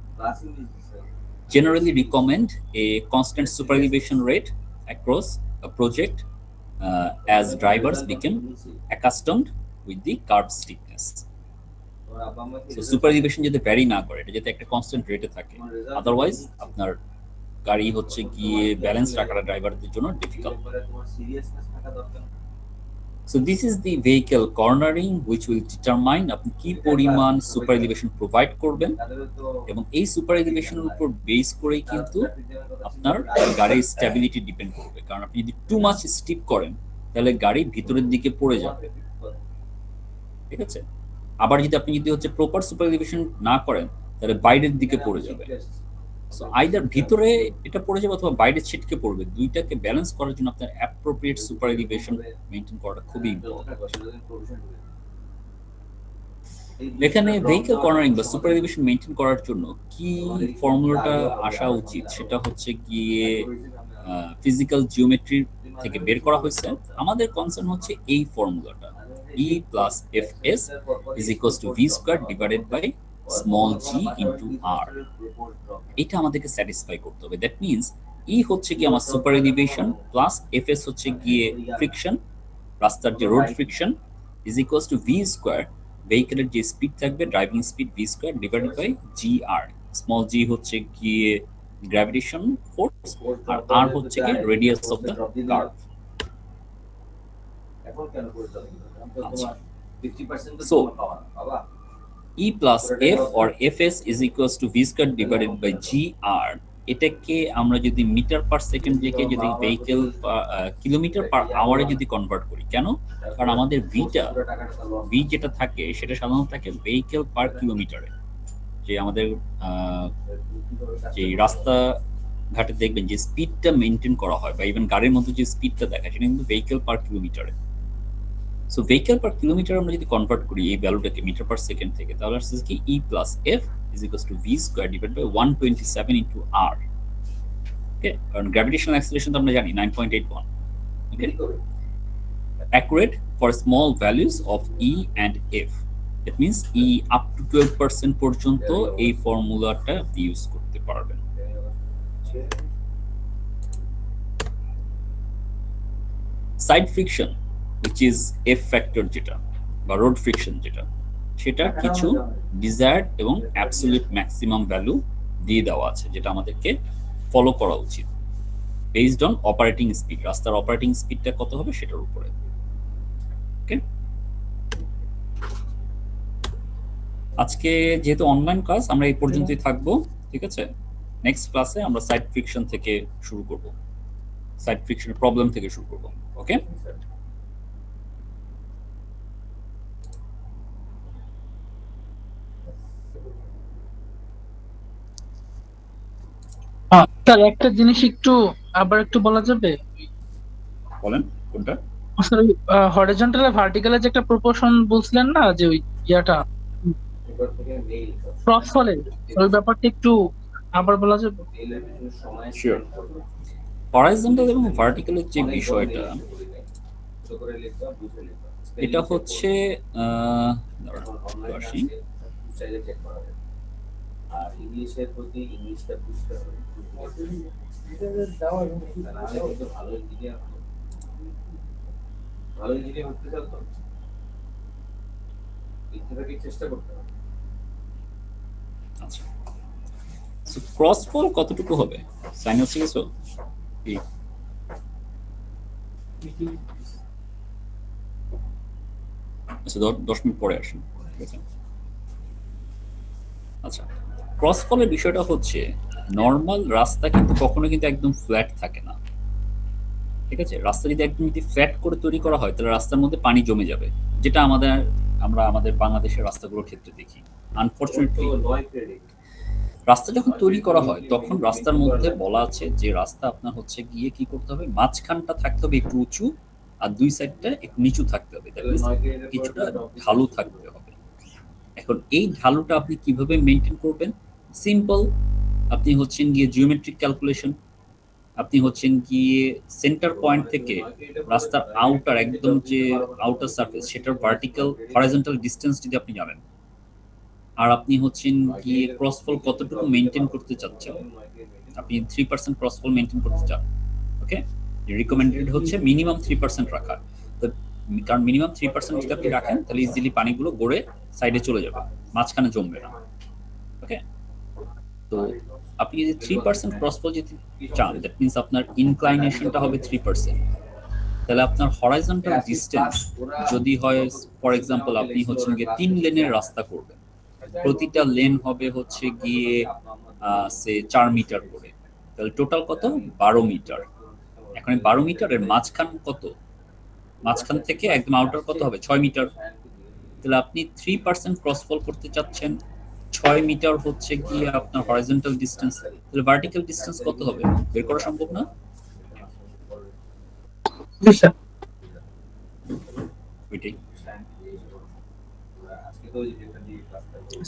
Generally recommend a constant super elevation rate across a project as drivers become accustomed with the curve steepness. So super elevation যাতে ভ্যারি না করে, এটা যাতে একটা কনস্ট্যান্ট রেটে থাকে, আদারওয়াইজ আপনার গাড়ি হচ্ছে গিয়ে ব্যালেন্স রাখাটা ড্রাইভারদের জন্য difficult. So this is the vehicle cornering which will determine আপনি কি পরিমাণ সুপার এলিভেশন প্রোভাইড করবেন, এবং এই সুপার এলিভেশনের উপর বেস করেই কিন্তু আপনার গাড়ির স্টেবিলিটি ডিপেন্ড করবে। কারণ আপনি যদি টু মাচ স্টিপ করেন তাহলে গাড়ি ভিতরের দিকে পড়ে যাবে, ঠিক আছে। আবার যদি আপনি হচ্ছে প্রপার সুপার এলিভেশন না করেন তাহলে বাইরের দিকে পড়ে যাবে। সো আইদার ভিতরে এটা পড়ে যাবে অথবা বাইরে ছিটকে পড়বে। দুইটাকে ব্যালেন্স করার জন্য আপনার অ্যাপ্রোপ্রিয়েট সুপার এলিভেশন মেইনটেইন করাটা খুবই ইম্পর্টেন্ট। এখানে ভেহিকল কর্নারিং বা সুপার এলিভেশন মেনটেন করার জন্য কি ফর্মুলাটা আসা উচিত সেটা হচ্ছে গিয়ে ফিজিক্যাল জিওমেট্রি থেকে বের করা হয়েছে। আমাদের কনসার্ন হচ্ছে এই ফর্মুলাটা, e plus f s is equals to v square divided by small g into r. এটা আমাদেরকে স্যাটিসফাই করতে হবে। দ্যাট মিনস ই হচ্ছে গিয়ে আমার super elevation plus f s হচ্ছে গিয়ে ফ্রিকশন, রাস্তার যে road friction, is equals to v square, ভেহিকেলের যে স্পিড থাকবে driving speed v square divided by g r. Small g হচ্ছে গিয়ে গ্র্যাভিটেশন ফোর্স আর আর হচ্ছে গিয়ে রেডিয়াস অফ দ্য কার্ভ। এখন কেন করে চলে আচ্ছা। 50% তো So, তোমার পাওয়া না, বাবা। E plus F or Fs is equals to V squared divided by GR। এটাকে আমরা যদি মিটার পার সেকেন্ড থেকে যদি ভেহিকেল কিলোমিটার পার আওয়ারে যদি কনভার্ট করি, কেন? কারণ আমাদের ভি যেটা থাকে সেটা সাধারণত থাকে ভেহিকেল পার কিলোমিটারে। যে আমাদের যে রাস্তা ঘাটে দেখবেন যে স্পিডটা মেনটেন করা হয় বা ইভেন গাড়ির মধ্যে যে স্পিডটা দেখায় সেটা কিন্তু ভেহিকেল পার কিলোমিটারে। সো ভেহিকেল পার কিলোমিটার আমরা যদি কনভার্ট করি এই ভ্যালুটাকে মিটার পার সেকেন্ড থেকে, তাহলে আসছে কি e plus f is equals to v square divide by 127 into r. Okay, কারণ গ্র্যাভিটেশনাল অ্যাক্সিলারেশন তো আমরা জানি 9.81। Okay, accurate for small values of e and f. That means e up to 12% পর্যন্ত এই ফর্মুলাটা আপনি ইউজ করতে পারবেন। Side friction which is F factor যেটা বা রোড ফ্রিকশন যেটা, সেটা কিছু ডিজায়ার্ড এবং অ্যাবসলিউট ম্যাক্সিমাম ভ্যালু দিয়ে দেওয়া আছে যেটা আমাদেরকে ফলো করা উচিত বেসড অন অপারেটিং স্পিড। রাস্তার অপারেটিং স্পিডটা কত হবে সেটার উপরে। ওকে, আজকে যেহেতু অনলাইন ক্লাস আমরা এই পর্যন্তই থাকবো, ঠিক আছে? নেক্সট ক্লাসে আমরা সাইড ফ্রিকশন থেকে শুরু করব, সাইড ফ্রিকশনের প্রবলেম থেকে শুরু করব। ওকে, স্যার একটা জিনিস একটু আবার একটু বলা যাবে? বলেন কোনটা? স্যার হরিজন্টাল আর ভার্টিক্যালের যে একটা প্রপোর্শন বলছিলেন না, যে ওই ইয়াটা এবার থেকে মেইল ক্রস ফলে, ওই ব্যাপারটা একটু আবার বলা যাবে? মেইলের পিছনে সময় Sure. হরাইজন্টাল এবং ভার্টিক্যালের যে বিষয়টা, ছোট করে লিখবা, বুঝে লিখবা। এটা হচ্ছে আসি চাইলে চেক করা যায়। আর ইংলিশের প্রতি ইংলিশটা বুঝতে হবে। তাহলে কিন্তু ভালো ইঞ্জিনিয়ার হবে। ভালো ইঞ্জিনিয়ার হতে চাও তো ইচ্ছে থেকে চেষ্টা করতে হবে। আচ্ছা, সো ক্রস ফল কতটুকু হবে? সাইন হচ্ছে কিছু আচ্ছা 10 মিনিট পরে আসুন, ঠিক আছে? আচ্ছা, ক্রস ফলের বিষয়টা হচ্ছে নর্মাল রাস্তা কিন্তু কখনো কিন্তু একদম ফ্ল্যাট থাকে না, ঠিক আছে? রাস্তা যদি একদম যদি ফ্ল্যাট করে তৈরি করা হয় তাহলে রাস্তার মধ্যে পানি জমে যাবে, যেটা আমরা আমাদের বাংলাদেশের রাস্তাগুলোর ক্ষেত্রে দেখি। আনফরচুনেটলি রাস্তা যখন তৈরি করা হয় তখন রাস্তার মধ্যে বলা আছে যে রাস্তা আপনার হচ্ছে গিয়ে কি করতে হবে, মাঝখানটা থাকতে হবে একটু উঁচু আর দুই সাইডটা একটু নিচু থাকতে হবে, কিছুটা ঢালু থাকতে হবে। এখন এই ঢালুটা আপনি কিভাবে মেনটেন করবেন? সিম্পল, আপনি হচ্ছেন গিয়ে জিওমেট্রিক ক্যালকুলেশন, আপনি হচ্ছেন গিয়ে সেন্টার পয়েন্ট থেকে রাস্তার আউটার একদম যে আউটার সারফেস সেটার ভার্টিক্যাল হরাইজন্টাল ডিসটেন্স যদি আপনি জানেন, আর আপনি হচ্ছেন গিয়ে ক্রসফল কতটুকু মেনটেন করতে চাচ্ছেন, আপনি 3% ক্রসফল মেনটেন করতে চান, ওকে? রিকমেন্ডেড হচ্ছে মিনিমাম 3% রাখা। তো কারণ মিনিমাম 3% যদি আপনি রাখেন তাহলে ইজিলি পানিগুলো গড়ে সাইডে চলে যাবে, মাঝখানে জমবে না। ওকে, তো আপনি যদি 3% ক্রসফল যদি চান, দ্যাট মিনস আপনার ইনক্লাইনেশনটা হবে 3%। তাহলে আপনার হরাইজন্টাল ডিসটেন্স যদি হয়, ফর এক্সাম্পল আপনি হচ্ছেন গিয়ে 3 লেনের রাস্তা করবেন, প্রতিটা লেন হবে হচ্ছে গিয়ে 4 মিটার করে, তাহলে টোটাল কত? 12 মিটার। এখন 12 মিটারের মাঝখান কত? মাঝখান থেকে একদম আউটার কত হবে? 6 মিটার। তাহলে আপনি 3% ক্রসফল করতে চাচ্ছেন, 6 মিটার হচ্ছে গিয়ে আপনার হরাইজন্টাল ডিসটেন্স, তাহলে ভার্টিক্যাল ডিসটেন্স কত হবে? বের করা সম্ভব না? জি স্যার। ওইটাই। আজকে তো যেটা দিয়ে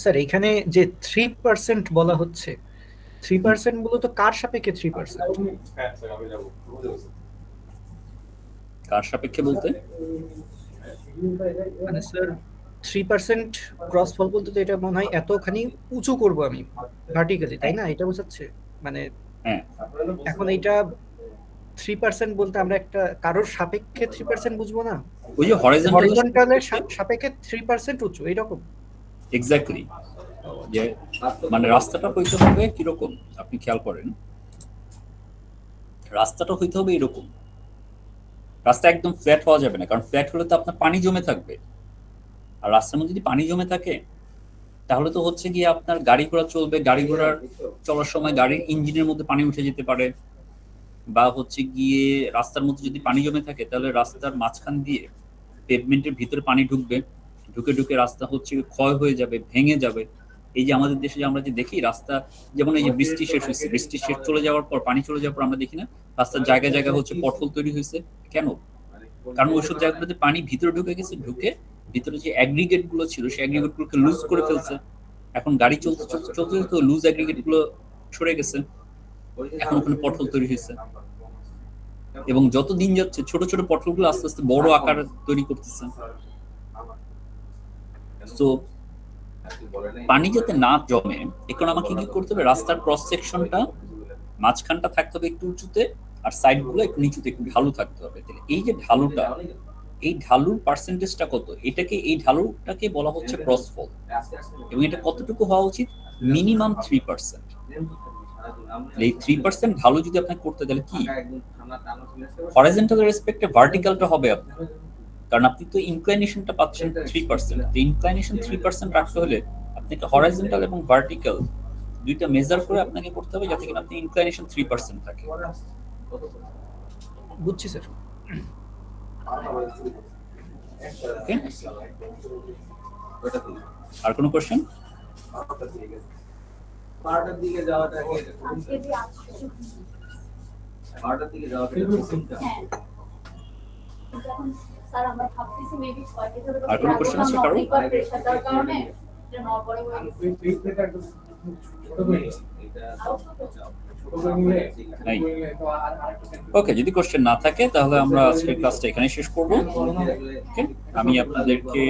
স্যার এখানে যে 3% বলা হচ্ছে, 3% মূলত কার সাপেক্ষে 3%? কার সাপেক্ষে বলতে? মানে স্যার 3% ক্রস ফল বলতে তো এটা মনে হয় এতখানি উঁচু করব আমি ভার্টিক্যালি, তাই না? এটা বোঝাচ্ছে মানে হ্যাঁ, এখন এইটা 3% বলতে আমরা একটা কারোর সাপেক্ষে 3% বুঝবো না, ওই যে হরিজন্টাল হরিজন্টালের সাপেক্ষে 3% উঁচু এইরকম। এক্স্যাক্টলি, যে মানে রাস্তাটা হইতে হবে কিরকম আপনি খেয়াল করেন, রাস্তাটা হইতে হবে এরকম, রাস্তা একদম ফ্ল্যাট হওয়া যাবে না, কারণ ফ্ল্যাট হলে তো আপনার পানি জমে থাকবে, আর রাস্তার মধ্যে যদি পানি জমে থাকে তাহলে তো হচ্ছে গিয়ে আপনার গাড়ি ঘোড়া চলবে, গাড়ি ঘোড়ার চলার সময় গাড়ির ইঞ্জিনের মধ্যে পানি উঠে যেতে পারে, বা হচ্ছে গিয়ে রাস্তার মধ্যে যদি পানি জমে থাকে তাহলে রাস্তার মাঝখান দিয়ে পেভমেন্টের ভিতরে পানি ঢুকবে, ঢুকে ঢুকে রাস্তা হচ্ছে গিয়ে ক্ষয় হয়ে যাবে, ভেঙে যাবে। এই যে আমাদের দেশে যে আমরা যে দেখি রাস্তা, যেমন এই যে বৃষ্টি শেষ হয়েছে, বৃষ্টি শেষ চলে যাওয়ার পর, পানি চলে যাওয়ার পর আমরা দেখি না রাস্তার জায়গায় জায়গায় হচ্ছে পটহোল তৈরি হয়েছে, কেন? কারণ ওইসব জায়গাগুলোতে পানি ভিতরে ঢুকে গেছে, ঢুকে ভিতরে যে অ্যাগ্রিগেট গুলো ছিল সেই অ্যাগ্রিগেট গুলোকে লুজ করে ফেলছে। এখন গাড়ি চলতে চলতে চলতে চলতে লুজ অ্যাগ্রিগেট গুলো সরে গেছে, এখন ওখানে পটহোল তৈরি হয়েছে, এবং যত দিন যাচ্ছে ছোট ছোট পটহোল গুলো আস্তে আস্তে বড় আকার তৈরি করতেছে। তো পানি যাতে না জমে এখন আমাকে কি করতে হবে, রাস্তার ক্রস সেকশনটা মাঝখানটা থাকতে হবে একটু উঁচুতে, আর সাইড গুলো একটু নিচুতে, একটু ঢালু থাকতে হবে। তাহলে এই যে ঢালুটা, এই ঢালুর পার্সেন্টেজটা কত, এটাকে এই ঢালুটাকে বলা হচ্ছে ক্রসফল, এবং এটা কতটুকু হওয়া উচিত, মিনিমাম 3%। এই 3% ঢালু যদি আপনি করতে, তাহলে কি হরিজন্টাল রেসপেক্টে ভার্টিক্যালটা হবে আপনার, কারণ আপনি তো ইনক্লাইনেশনটা পাচ্ছেন 3%, তো ইনক্লাইনেশন 3% রাখতে হলে আপনাকে হরিজন্টাল এবং ভার্টিক্যাল দুইটা মেজার করে আপনাকে করতে হবে, যাতে কিনা আপনি ইনক্লাইনেশন 3% থাকে। বুঝছি স্যার। ওকে, আর কোনো কোশ্চেন? বারোটার দিকে যাওয়াটা আজকে যে আসছে বারোটার দিকে যাওয়াটা হ্যাঁ যখন স্যার আমরা ভাবতেছি মেবি 6টা ধরে আর কোনো question আছে কারো? প্রেশারটার কারণে যে নরবরে নাই। ওকে, যদি কোশ্চেন না থাকে তাহলে আমরা আজকের ক্লাসটা এখানেই শেষ করব। ওকে, আমি আপনাদেরকে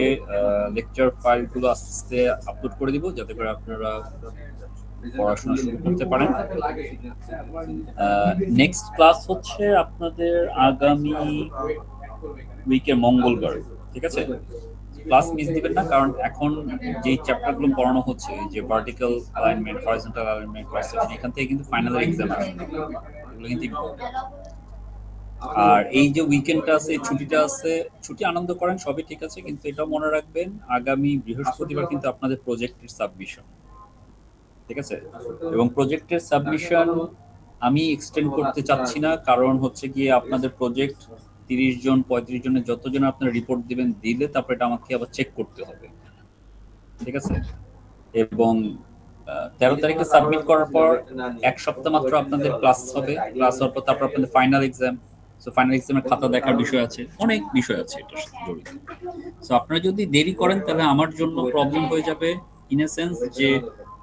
লেকচার ফাইলগুলো আস্তে আস্তে আপলোড করে দিব, যাতে করে আপনারা পড়াশোনা শুরু করতে পারেন। নেক্সট ক্লাস হচ্ছে আপনাদের আগামী উইকের মঙ্গলবার, ঠিক আছে? ক্লাস মিস দিবেন না, কারণ এখন যে চ্যাপ্টারগুলো পড়ানো হচ্ছে, যে vertical alignment, horizontal alignment, cross section, এখান থেকে কিন্তু ফাইনাল এক্সাম আসবে, এগুলো কিন্তু ইম্পর্টেন্ট। আর এই যে উইকেন্ডটা আছে, এই ছুটিটা আছে, ছুটি আনন্দ করেন, সবই ঠিক আছে, কিন্তু এটাও মনে রাখবেন আগামী বৃহস্পতিবার কিন্তু আপনাদের প্রজেক্টের সাবমিশন, ঠিক আছে? এবং প্রজেক্টের সাবমিশন আমি এক্সটেন্ড করতে চাচ্ছি না, কারণ হচ্ছে গিয়ে আপনাদের প্রজেক্ট 30 জন 35 জনের যতজন আপনারা রিপোর্ট দিবেন, দিলে তারপরে এটা আমাকে আবার চেক করতে হবে, ঠিক আছে? এবং 13 তারিখে সাবমিট করার পর এক সপ্তাহ মাত্র আপনাদের ক্লাস হবে, ক্লাস হওয়ার পর তারপর আপনাদের ফাইনাল এক্সাম। সো ফাইনাল এক্সামের খাতা দেখার বিষয় আছে, অনেক বিষয় আছে এটার সাথে জড়িত। সো আপনারা যদি দেরি করেন তাহলে আমার জন্য প্রবলেম হয়ে যাবে, ইন এ সেন্স যে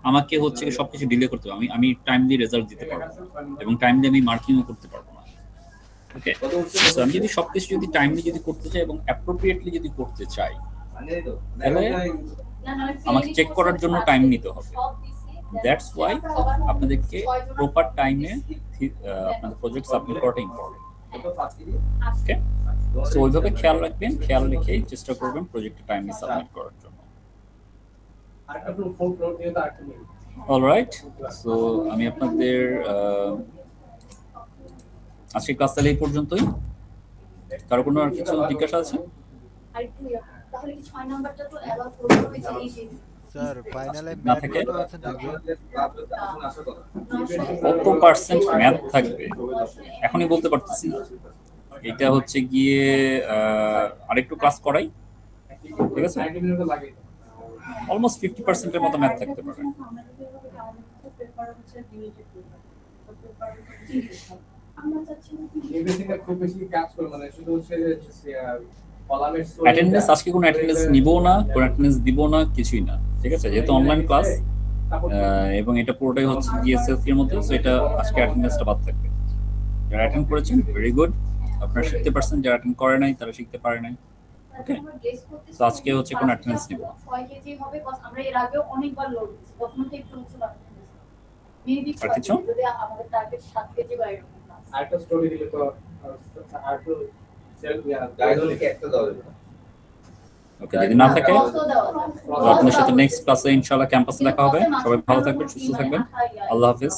আমাকে হচ্ছে সবকিছু ডিলে করতে হবে, আমি টাইমলি রেজাল্ট দিতে পারবো না, এবং টাইমলি আমি মার্কিংও করতে পারবো না। ওকে, সো আমি যদি সবকিছু যদি টাইমলি যদি করতে চাই এবং অ্যাপ্রোপ্রিয়েটলি যদি করতে চাই, তাহলে আমাকে চেক করার জন্য টাইম নিতে হবে। দ্যাটস ওয়াই আপনাদেরকে প্রপার টাইমে আপনাদের প্রজেক্ট সাবমিট করাটা ইম্পর্টেন্ট। ওকে, সো ওইভাবে খেয়াল রাখবেন, খেয়াল রেখেই চেষ্টা করবেন প্রজেক্টে টাইমে সাবমিট করার জন্য। অলরাইট, সো আমি আপনাদের আজকের ক্লাস তাহলে এই পর্যন্তই। কারো কোনো আর কিছু জিজ্ঞাসা আছে? তাহলে কি 6 নাম্বারটা তো অ্যালাউ করতে হয়েছে এই যে স্যার ফাইনালে না ম্যাথ থাকে? কত আছে থাকবে? কত পার্সেন্ট ম্যাথ থাকবে এখনই বলতে পারতেছি না, এটা হচ্ছে গিয়ে আরেকটু ক্লাস করাই, ঠিক আছে? অলমোস্ট 50% এর মতো ম্যাথ থাকতে পারে। আমরা চাচ্ছি না খুব বেশি কাজ করে, মানে শুধু হচ্ছে কলামের অ্যাটেন্ডেন্স আজকে কোনো অ্যাটেন্ডেন্স নিব না, কোনো অ্যাটেন্ডেন্স দিব না, কিছুই না, ঠিক আছে? যেহেতু অনলাইন ক্লাস এবং এটা পুরোটাই হচ্ছে গিয়ে সেলফির মধ্যে, সো এটা আজকে অ্যাটেন্ডেন্সটা বাদ থাকবে। যারা অ্যাটেন্ড করেছেন ভেরি গুড, আপনারা শিখতে পারছেন, যারা অ্যাটেন্ড করে নাই তারা শিখতে পারে নাই। ওকে, তো আজকে হচ্ছে কোনো attendance নিব না। 6 কেজি হবে, কজ আমরা এর আগেও অনেকবার লোড দিয়েছি, তখন তো একটু উঁচু লাগছে। মেবি আর কিছু? যদি আমাদের টার্গেট 7 কেজি বা এরকম class। আরেকটা স্টোরি দিলে তো আর তো সেলফ গাইডলাইনকে একটা দাও। ওকে, যদি না থাকে Cross ও দেওয়া যায়। তো আপনাদের সাথে নেক্সট ক্লাসে ইনশাআল্লাহ ক্যাম্পাসে দেখা হবে। সবাই ভালো থাকবেন, সুস্থ থাকবেন। আল্লাহ হাফেজ।